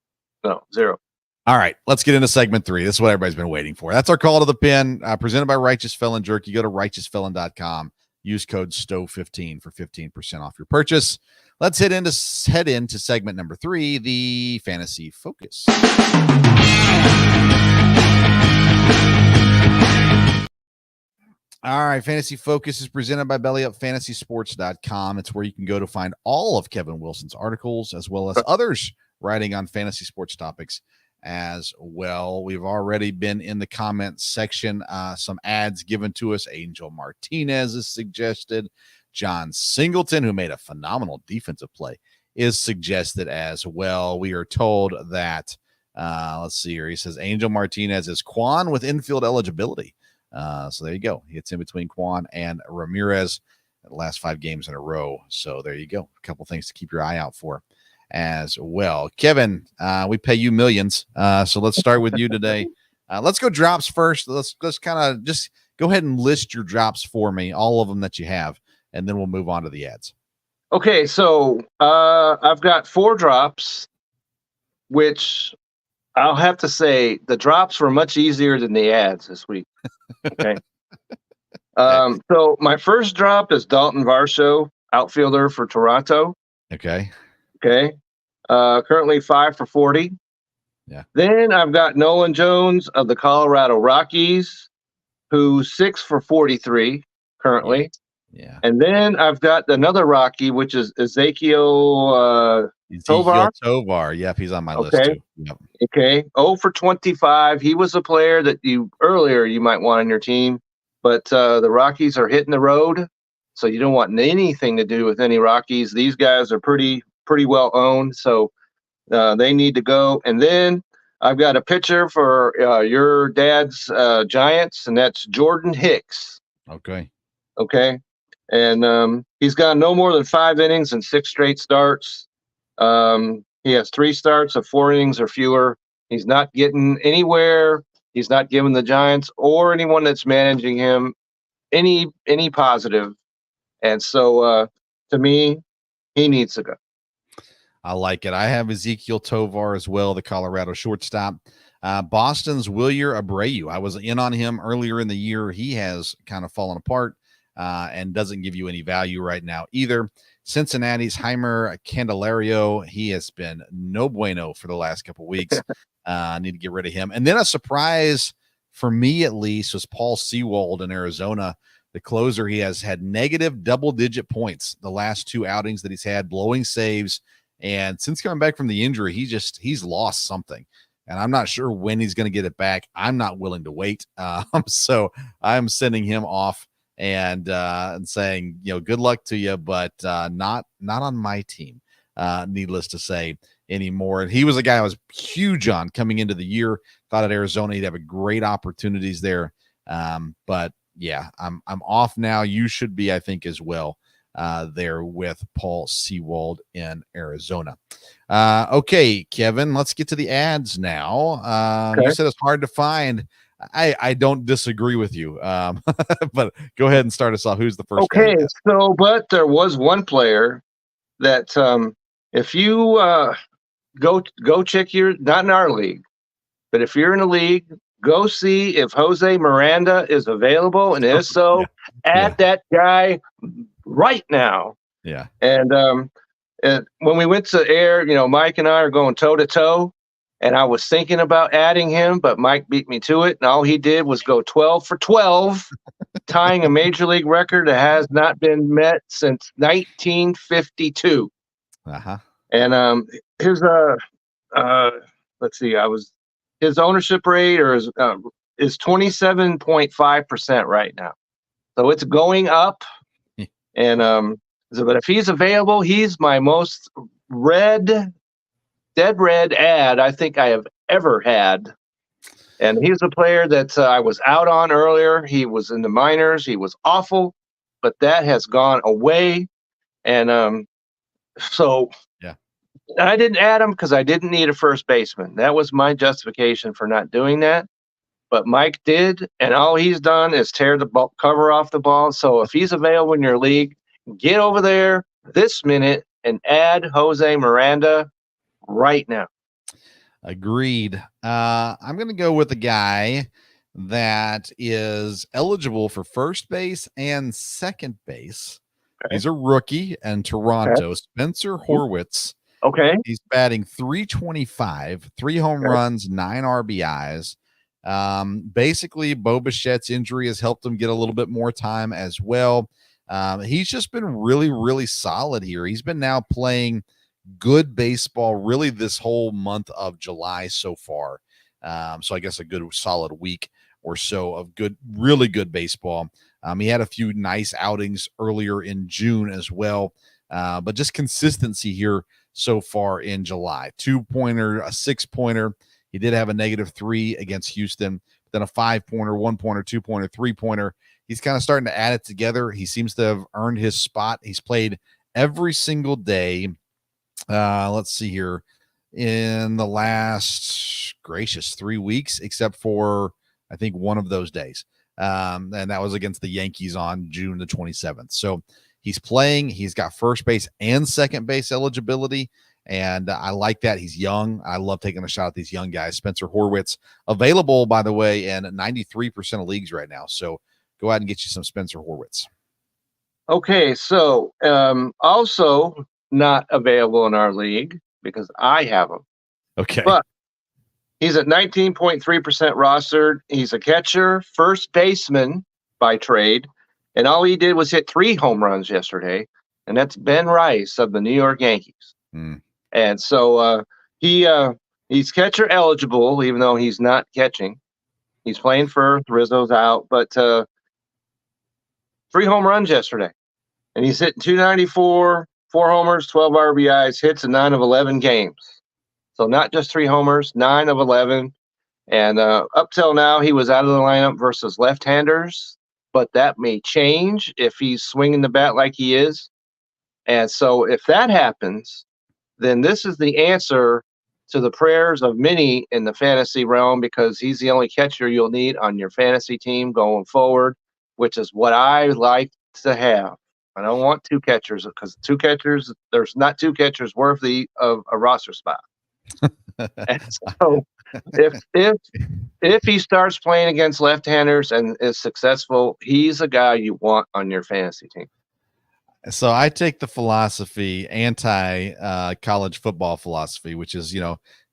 No, zero. All right, let's get into segment 3. This is what everybody's been waiting for. That's our call to the pin, presented by Righteous Felon Jerky. Go to righteousfelon.com. Use code STOW15 for 15% off your purchase. Let's head into segment number 3, the Fantasy Focus. All right, Fantasy Focus is presented by BellyUpFantasySports.com. It's where you can go to find all of Kevin Wilson's articles, as well as others writing on fantasy sports topics as well. We've already been in the comments section. Some ads given to us. Angel Martinez is suggested. John Singleton, who made a phenomenal defensive play, is suggested as well. We are told that, let's see here. He says Angel Martinez is Quan with infield eligibility. So there you go. It's in between Quan and Ramirez the last 5 games in a row. So there you go. A couple things to keep your eye out for as well. Kevin, we pay you millions. So let's start with you today. Let's go drops first. Let's kind of just go ahead and list your drops for me, all of them that you have, and then we'll move on to the ads. Okay, so I've got 4 drops, which I'll have to say the drops were much easier than the ads this week. Okay. So my first drop is Dalton Varsho, outfielder for Toronto. Okay. Currently 5 for 40. Yeah. Then I've got Nolan Jones of the Colorado Rockies, who's 6 for 43 currently. Yeah. And then I've got another Rocky, which is Ezekiel Tovar. Yep, he's on my list too. Yep. Okay. 0 for 25. He was a player that you might want on your team, but the Rockies are hitting the road, so you don't want anything to do with any Rockies. These guys are pretty well owned, so they need to go. And then I've got a pitcher for your dad's Giants, and that's Jordan Hicks. Okay. And he's got no more than 5 innings and 6 straight starts. He has 3 starts of 4 innings or fewer. He's not getting anywhere. He's not giving the Giants or anyone that's managing him any positive. And so to me, he needs to go. I like it. I have Ezekiel Tovar as well, the Colorado shortstop. Boston's Wilyer Abreu. I was in on him earlier in the year. He has kind of fallen apart and doesn't give you any value right now either. Cincinnati's Heimer Candelario. He has been no bueno for the last couple of weeks. I need to get rid of him. And then a surprise for me, at least, was Paul Sewald in Arizona. The closer, he has had negative double-digit points the last 2 outings that he's had, blowing saves. And since coming back from the injury, he's lost something. And I'm not sure when he's going to get it back. I'm not willing to wait. So I'm sending him off and saying, good luck to you, but not on my team, needless to say, anymore. And he was a guy I was huge on coming into the year. Thought at Arizona he'd have a great opportunities there. But yeah, I'm off now. You should be, I think, as well. There with Paul Sewald in Arizona. Okay, Kevin, let's get to the ads now. You said it's hard to find. I don't disagree with you, but go ahead and start us off. Who's the first? Okay, but there was one player that if you go check not in our league, but if you're in a league, go see if Jose Miranda is available, and if so, add that guy right now. Yeah. And when we went to air, Mike and I are going toe to toe, and I was thinking about adding him, but Mike beat me to it, and all he did was go 12 for 12, tying a major league record that has not been met since 1952. And here's let's see, his ownership rate is 27.5% right now, so it's going up. And but if he's available, he's my most dead red ad I think I have ever had. And he's a player that I was out on earlier. He was in the minors. He was awful, but that has gone away. And so I didn't add him because I didn't need a first baseman. That was my justification for not doing that. but Mike did, and all he's done is tear the cover off the ball. So if he's available in your league, get over there this minute and add Jose Miranda right now. Agreed. I'm going to go with a guy that is eligible for first base and second base. Okay. He's a rookie in Toronto, okay. Spencer Horwitz. Okay. He's batting .325, 3 home runs, 9 RBIs. Basically, Bo Bichette's injury has helped him get a little bit more time as well. He's just been really, really solid here. He's been now playing good baseball really this whole month of July so far. So I guess a good solid week or so of good, really good baseball. He had a few nice outings earlier in June as well. But just consistency here so far in July. 2-pointer, a 6-pointer. He did have a -3 against Houston, then a 5-pointer, 1-pointer, 2-pointer, 3-pointer. He's kind of starting to add it together. He seems to have earned his spot. He's played every single day. Let's see here, in the last 3 weeks, except for I think one of those days. And that was against the Yankees on June the 27th. So he's playing, he's got first base and second base eligibility. And I like that. He's young. I love taking a shot at these young guys. Spencer Horwitz, available, by the way, in 93% of leagues right now. So go ahead and get you some Spencer Horwitz. Okay. So also not available in our league because I have him. Okay. But he's at 19.3% rostered. He's a catcher, first baseman by trade. And all he did was hit 3 home runs yesterday. And that's Ben Rice of the New York Yankees. And so he's catcher eligible, even though he's not catching. He's playing for Rizzo's out, but 3 home runs yesterday. And he's hitting .294, 4 homers, 12 RBIs, hits in 9 of 11 games. So not just 3 homers, 9 of 11. And up till now, he was out of the lineup versus left-handers, but that may change if he's swinging the bat like he is. And so if that happens, then this is the answer to the prayers of many in the fantasy realm, because he's the only catcher you'll need on your fantasy team going forward, which is what I like to have. I don't want 2 catchers, because 2 catchers, there's not 2 catchers worthy of a roster spot. And so if he starts playing against left-handers and is successful, he's a guy you want on your fantasy team. So I take the philosophy, college football philosophy, which is,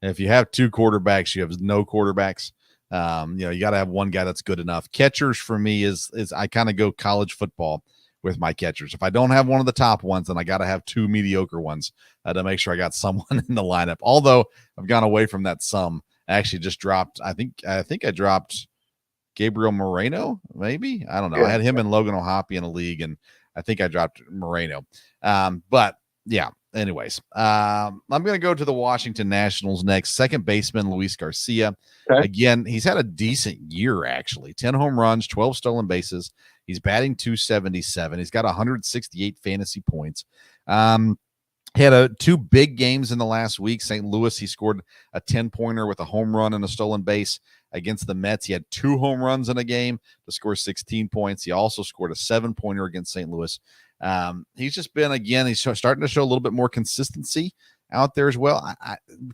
if you have 2 quarterbacks, you have no quarterbacks. You got to have one guy that's good enough. Catchers for me is I kind of go college football with my catchers. If I don't have one of the top ones, then I got to have 2 mediocre ones to make sure I got someone in the lineup. Although I've gone away from that some. I actually just dropped. I think I dropped Gabriel Moreno. Maybe, I don't know. Yeah. I had him and Logan O'Hoppe in a league, and I think I dropped Moreno. But yeah. Anyways, I'm going to go to the Washington Nationals next. Second baseman Luis Garcia. Okay. Again, he's had a decent year, actually. 10 home runs, 12 stolen bases. He's batting .277. He's got 168 fantasy points. He had 2 big games in the last week. St. Louis, he scored a 10-pointer with a home run and a stolen base. Against the Mets, he had 2 home runs in a game to score 16 points. He also scored a 7-pointer against St. Louis. He's just been, again, he's starting to show a little bit more consistency out there as well.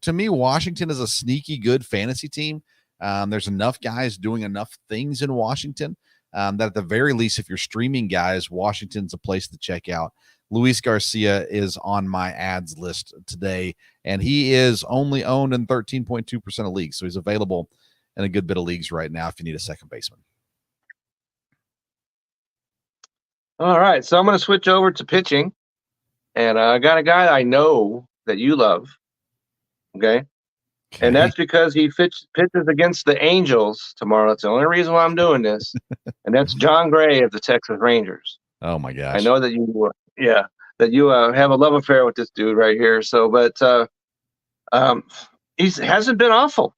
To me, Washington is a sneaky good fantasy team. There's enough guys doing enough things in Washington that at the very least, if you're streaming guys, Washington's a place to check out. Luis Garcia is on my ads list today, and he is only owned in 13.2% of leagues. So he's available in a good bit of leagues right now if you need a second baseman. All right, so I'm going to switch over to pitching, and I got a guy I know that you love, okay? And that's because he pitches against the Angels tomorrow. That's the only reason why I'm doing this, and that's John Gray of the Texas Rangers. Oh, my gosh. I know that you have a love affair with this dude right here. So, but he hasn't been awful.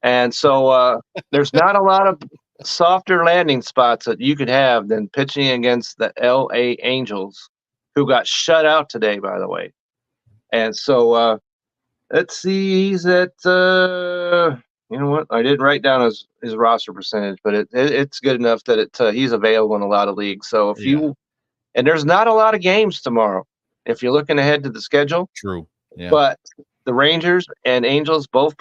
And so there's not a lot of softer landing spots that you could have than pitching against the LA Angels, who got shut out today, by the way. And so let's see, he's at You know what? I didn't write down his roster percentage, but it's good enough that he's available in a lot of leagues. So if you and there's not a lot of games tomorrow, if you're looking ahead to the schedule. True. Yeah. But the Rangers and Angels both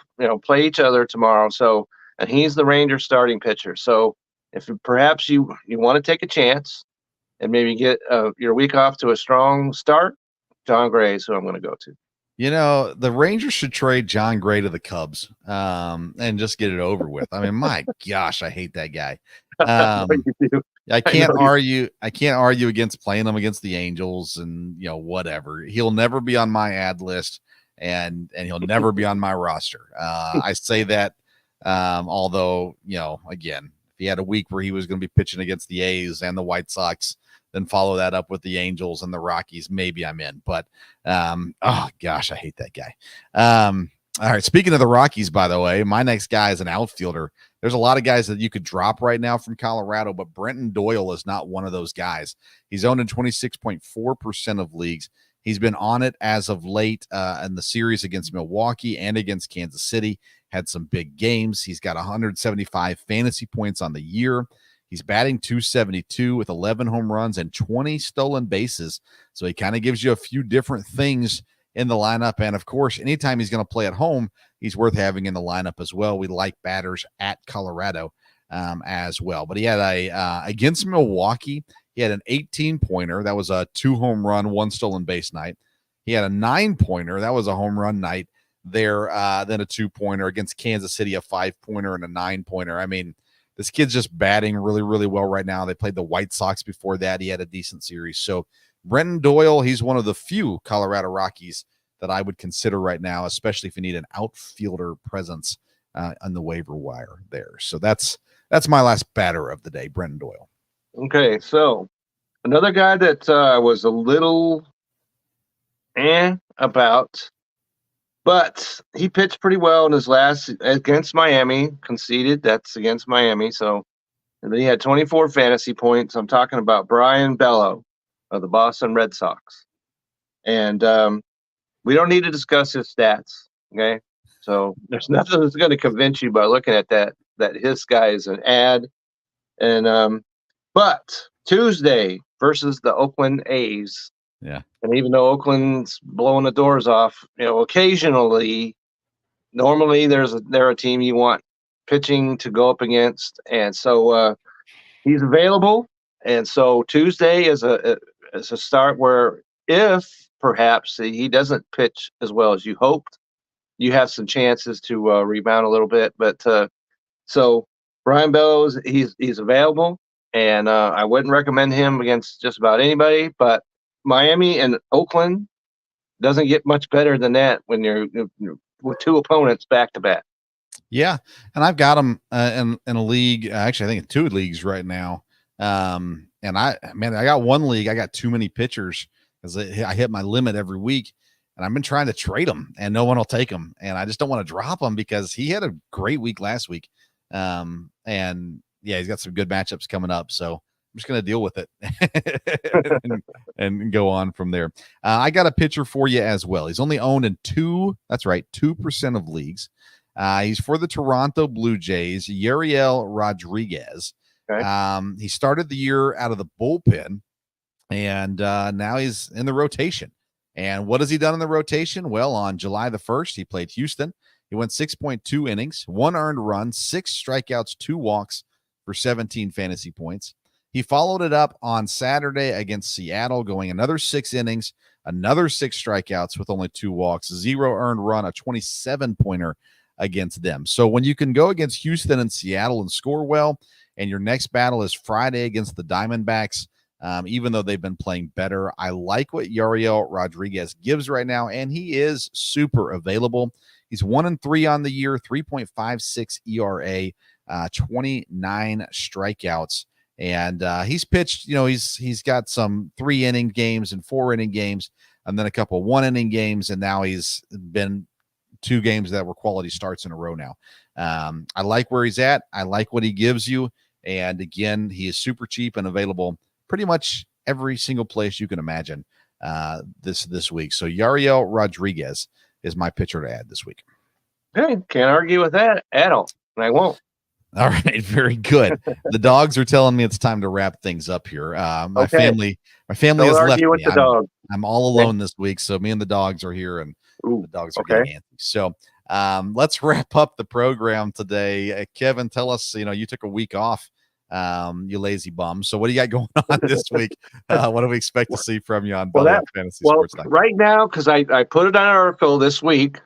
play each other tomorrow. So and he's the Rangers starting pitcher. So if perhaps you want to take a chance and maybe get your week off to a strong start, John Gray is who I'm going to go to. The Rangers should trade John Gray to the Cubs and just get it over with. I mean, my gosh, I hate that guy. I can't argue against playing him against the Angels and whatever. He'll never be on my ad list and he'll never be on my roster. I say that although, again, if he had a week where he was going to be pitching against the A's and the White Sox, then follow that up with the Angels and the Rockies, maybe I'm in. But oh gosh, I hate that guy. All right, speaking of the Rockies, by the way, my next guy is an outfielder. There's a lot of guys that you could drop right now from Colorado, but Brenton Doyle is not one of those guys. He's owned in 26.4% of leagues. He's been on it as of late in the series against Milwaukee and against Kansas City. Had some big games. He's got 175 fantasy points on the year. He's batting .272 with 11 home runs and 20 stolen bases. So he kind of gives you a few different things in the lineup. And, of course, anytime he's going to play at home, he's worth having in the lineup as well. We like batters at Colorado as well. But he had against Milwaukee, he had an 18-pointer. That was a 2-home run, 1 stolen base night. He had a 9-pointer. That was a home run night there. Then a 2-pointer against Kansas City, a 5-pointer and a 9-pointer. I mean, this kid's just batting really, really well right now. They played the White Sox before that. He had a decent series. So Brenton Doyle, he's one of the few Colorado Rockies that I would consider right now, especially if you need an outfielder presence on the waiver wire there. So that's my last batter of the day, Brenton Doyle. Okay, so another guy that I was a little about, but he pitched pretty well in his last against Miami, conceded. That's against Miami. So, and then he had 24 fantasy points. I'm talking about Brian Bello of the Boston Red Sox. And we don't need to discuss his stats. Okay. So there's nothing that's going to convince you by looking at that his guy is an ad. And but Tuesday versus the Oakland A's. Yeah. And even though Oakland's blowing the doors off, occasionally, normally they're a team you want pitching to go up against. And so he's available. And so Tuesday is a start where if perhaps he doesn't pitch as well as you hoped, you have some chances to rebound a little bit. But so Brian Bellows, he's available, and I wouldn't recommend him against just about anybody. But Miami and Oakland doesn't get much better than that when you're with 2 opponents back to back. Yeah, and I've got him in a league. Actually, I think in 2 leagues right now. And I got one league. I got too many pitchers because I hit my limit every week, and I've been trying to trade them, and no one will take them. And I just don't want to drop him because he had a great week last week. And yeah, he's got some good matchups coming up. So I'm just going to deal with it and go on from there. I got a pitcher for you as well. He's only owned in 2% of leagues. He's for the Toronto Blue Jays, Yariel Rodriguez. Okay. He started the year out of the bullpen, and now he's in the rotation. And what has he done in the rotation? Well, on July the 1st, he played Houston. He went 6.2 innings, 1 earned run, 6 strikeouts, 2 walks for 17 fantasy points. He followed it up on Saturday against Seattle, going another 6 innings, another 6 strikeouts with only 2 walks, 0 earned run, a 27-pointer against them. So when you can go against Houston and Seattle and score well, and your next battle is Friday against the Diamondbacks, even though they've been playing better, I like what Yariel Rodriguez gives right now, and he is super available. He's 1-3 on the year, 3.56 ERA, 29 strikeouts. And he's pitched, he's got some 3-inning games and 4-inning games, and then a couple 1-inning games, and now he's been 2 games that were quality starts in a row now. I like where he's at. I like what he gives you. And again, he is super cheap and available pretty much every single place you can imagine this week. So Yariel Rodriguez is my pitcher to add this week. Okay, can't argue with that at all, and I won't. All right, very good. The dogs are telling me it's time to wrap things up here. My family Don't has left argue with me. the dog. I'm all alone this week, so me and the dogs are here, and the dogs are getting antsy. So let's wrap up the program today. Kevin, tell us, you took a week off, you lazy bum. So what do you got going on this week? What do we expect to see from you on Belly Up Fantasy Sports? Right now, because I put it on an article this week,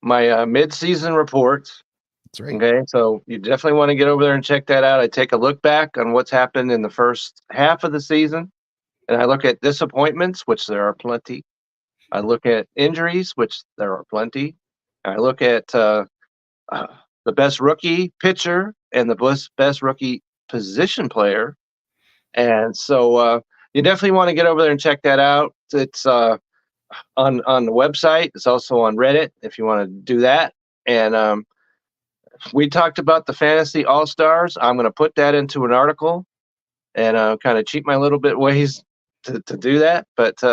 my mid-season reports. That's right. Okay, so you definitely want to get over there and check that out. I take a look back on what's happened in the first half of the season, and I look at disappointments, which there are plenty. I look at injuries, which there are plenty. I look at the best rookie pitcher and the best rookie position player. And so you definitely want to get over there and check that out. It's on the website. It's also on Reddit if you want to do that. And we talked about the Fantasy All-Stars. I'm going to put that into an article and kind of cheat my little bit ways to do that. But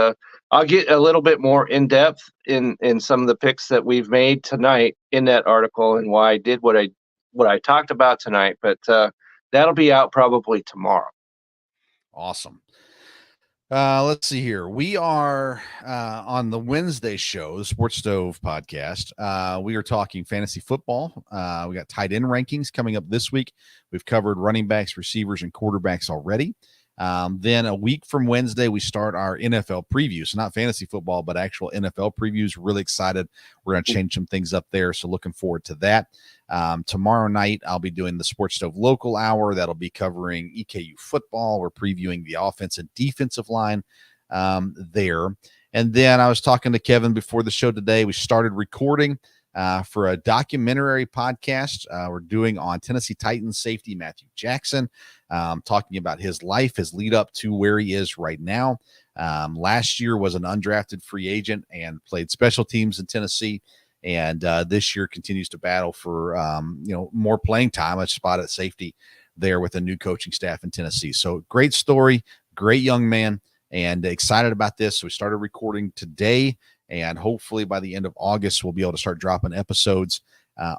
I'll get a little bit more in depth in some of the picks that we've made tonight in that article and why I did what I talked about tonight. But that'll be out probably tomorrow. Awesome. Let's see here. We are on the Wednesday show, the Sports Stove podcast. We are talking fantasy football. We got tight end rankings coming up this week. We've covered running backs, receivers, and quarterbacks already. Then a week from Wednesday, we start our NFL previews. So not fantasy football, but actual NFL previews. Really excited. We're going to change some things up there. So looking forward to that. Tomorrow night, I'll be doing the Sports Stove Local Hour. That'll be covering EKU football. We're previewing the offense and defensive line there. And then I was talking to Kevin before the show today. We started recording for a documentary podcast we're doing on Tennessee Titans safety Matthew Jackson, talking about his life, his lead up to where he is right now. Last year was an undrafted free agent and played special teams in Tennessee. And this year continues to battle for, more playing time, a spot at safety there with a new coaching staff in Tennessee. So great story, great young man, and excited about this. So we started recording today, and hopefully by the end of August, we'll be able to start dropping episodes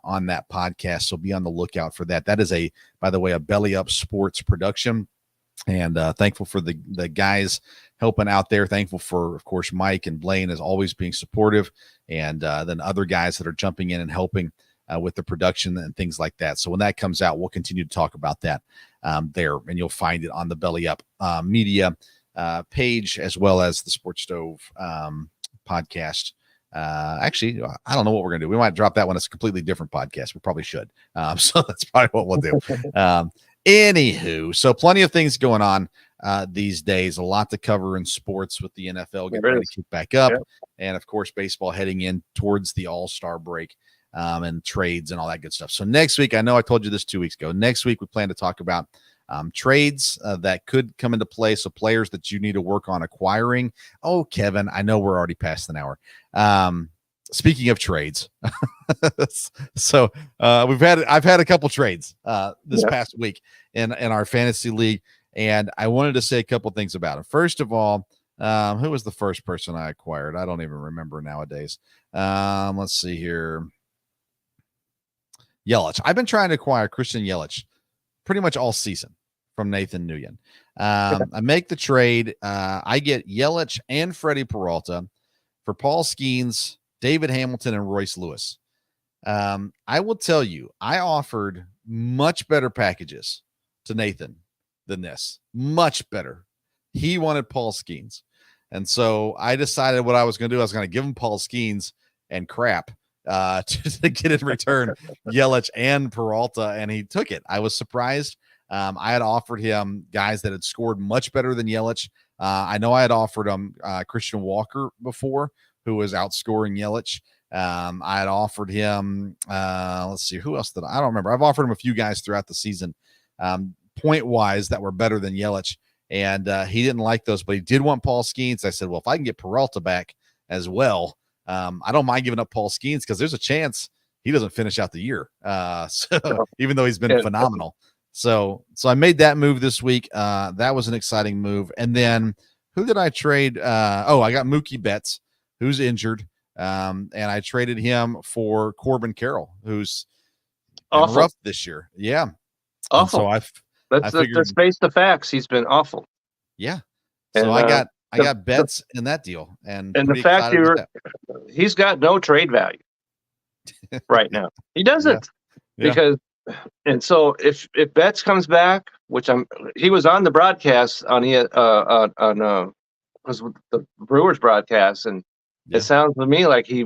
on that podcast. So be on the lookout for that. That is by the way, a Belly Up Sports production. And thankful for the guys helping out there. Thankful for, of course, Mike and Blaine as always being supportive, and then other guys that are jumping in and helping with the production and things like that. So when that comes out, we'll continue to talk about that there, and you'll find it on the Belly Up Media page as well as the Sports Stove podcast. Actually, I don't know what we're going to do. We might drop that one as a completely different podcast. We probably should. So that's probably what we'll do. Anywho, so plenty of things going on these days. A lot to cover in sports with the NFL getting ready to kick back up. Yeah. And, of course, baseball heading in towards the All-Star break and trades and all that good stuff. So next week, I know I told you this 2 weeks ago. Next week, we plan to talk about trades that could come into play. So players that you need to work on acquiring. Oh, Kevin, I know we're already past an hour. Speaking of trades, so I've had a couple trades this past week in our fantasy league, and I wanted to say a couple things about it. First of all, who was the first person I acquired? I don't even remember nowadays. Let's see here. Yelich. I've been trying to acquire Christian Yelich pretty much all season from Nathan Nguyen. I make the trade. I get Yelich and Freddie Peralta for Paul Skeens, David Hamilton, and Royce Lewis. I will tell you, I offered much better packages to Nathan than this. Much better. He wanted Paul Skeens. And so I decided what I was going to do. I was going to give him Paul Skeens and crap to get in return Yelich and Peralta, and he took it. I was surprised. I had offered him guys that had scored much better than Yelich. I know I had offered him Christian Walker before, who was outscoring Yelich. I had offered him, let's see, who else did I don't remember. I've offered him a few guys throughout the season, point-wise, that were better than Yelich, and he didn't like those, but he did want Paul Skeens. I said, well, if I can get Peralta back as well, I don't mind giving up Paul Skeens because there's a chance he doesn't finish out the year. So even though he's been phenomenal. So I made that move this week. That was an exciting move. And then who did I trade? I got Mookie Betts, who's injured. And I traded him for Corbin Carroll, who's been Awful. rough this year. Yeah. Awful. And so let's face the facts. He's been awful. Yeah. So and, I got bets in that deal, and the pretty fact excited with that. he's got no trade value right now. He doesn't. Yeah. Because, and so if Betts comes back, which he was on the broadcast on was the Brewers broadcast, and it sounds to me like he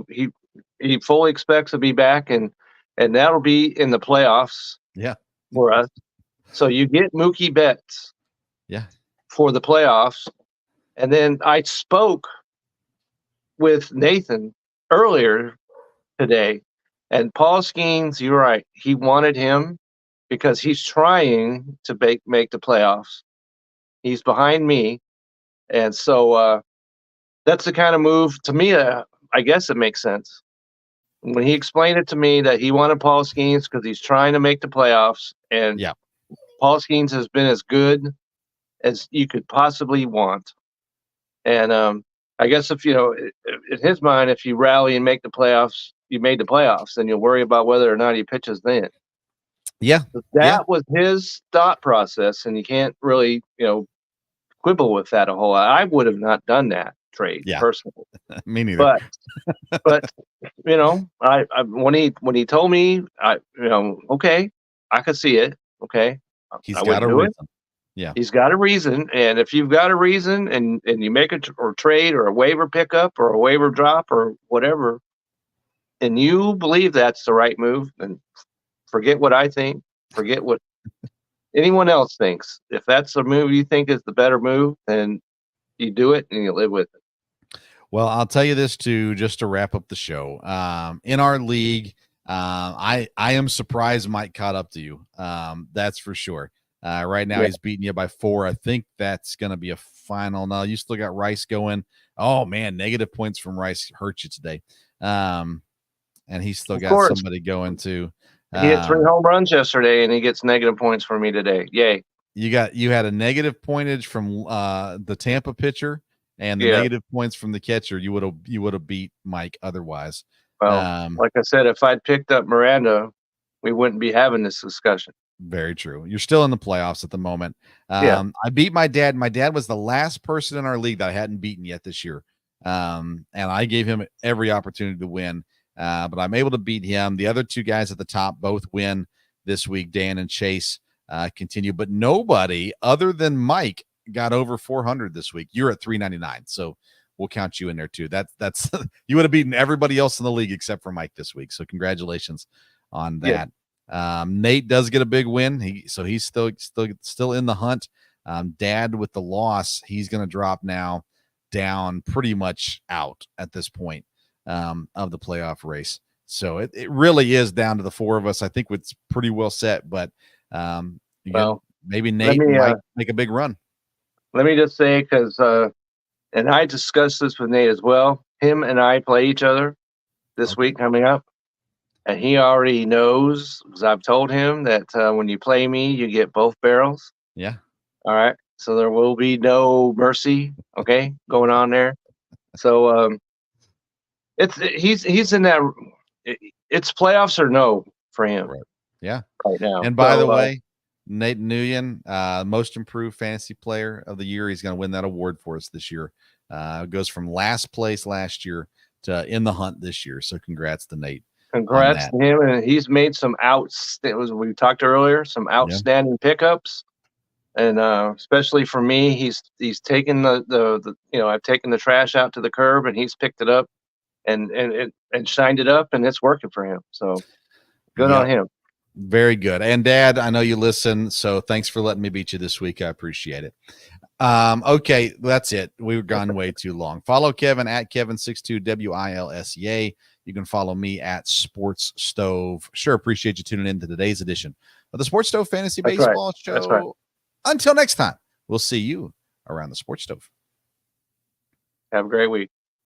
fully expects to be back, and that'll be in the playoffs. Yeah. For us. So you get Mookie Betts. Yeah. For the playoffs. And then I spoke with Nathan earlier today, and Paul Skeens, you're right. He wanted him because he's trying to make the playoffs. He's behind me. And so that's the kind of move to me. I guess it makes sense. When he explained it to me that he wanted Paul Skeens because he's trying to make the playoffs, and Paul Skeens has been as good as you could possibly want. And I guess if in his mind, if you rally and make the playoffs, you made the playoffs, then you'll worry about whether or not he pitches then. Yeah. That was his thought process, and you can't really, quibble with that a whole lot. I would have not done that trade personally. Me neither. But I when he told me, okay, I could see it. Okay. He's got a reason. Yeah. He's got a reason. And if you've got a reason and you make a trade or a waiver pickup or a waiver drop or whatever, and you believe that's the right move, then forget what I think, forget what anyone else thinks. If that's the move you think is the better move, then you do it and you live with it. Well, I'll tell you this too, just to wrap up the show. In our league, I am surprised Mike caught up to you. That's for sure. Right now he's beating you by 4. I think that's going to be a final. No, you still got Rice going. Oh man, negative points from Rice hurt you today. And he's still got somebody going too. He hit 3 home runs yesterday, and he gets negative points from me today. Yay! You had a negative pointage from the Tampa pitcher and the negative points from the catcher. You would have beat Mike otherwise. Well, like I said, if I'd picked up Miranda, we wouldn't be having this discussion. Very true. You're still in the playoffs at the moment. I beat my dad. My dad was the last person in our league that I hadn't beaten yet this year. And I gave him every opportunity to win. But I'm able to beat him. The other 2 guys at the top both win this week. Dan and Chase continue, but nobody other than Mike got over 400 this week. You're at 399, so we'll count you in there too. That's you would have beaten everybody else in the league except for Mike this week. So congratulations on that. Nate does get a big win. He's still in the hunt. Dad with the loss, he's going to drop now down pretty much out at this point of the playoff race. So it really is down to the 4 of us. I think it's pretty well set, but maybe Nate might make a big run. Let me just say, because and I discussed this with Nate as well. Him and I play each other this week coming up. And he already knows, because I've told him that when you play me, you get both barrels. Yeah. All right. So there will be no mercy, going on there. So he's in that. It's playoffs or no for him. Right. Yeah. Right now. And by the way, Nate Nguyen, most improved fantasy player of the year. He's going to win that award for us this year. It goes from last place last year to in the hunt this year. So congrats to Nate. Congrats to him, and he's made some we talked earlier, some outstanding pickups, and especially for me, he's taken the I've taken the trash out to the curb, and he's picked it up and shined it up, and it's working for him. So good on him. Very good. And Dad, I know you listen, so thanks for letting me beat you this week. I appreciate it. Okay, that's it. We've gone way too long. Follow Kevin at Kevin62 WILSEA. You can follow me at Sports Stove. Sure, appreciate you tuning in to today's edition of the Sports Stove Fantasy Baseball Show. That's right. Until next time, we'll see you around the Sports Stove. Have a great week.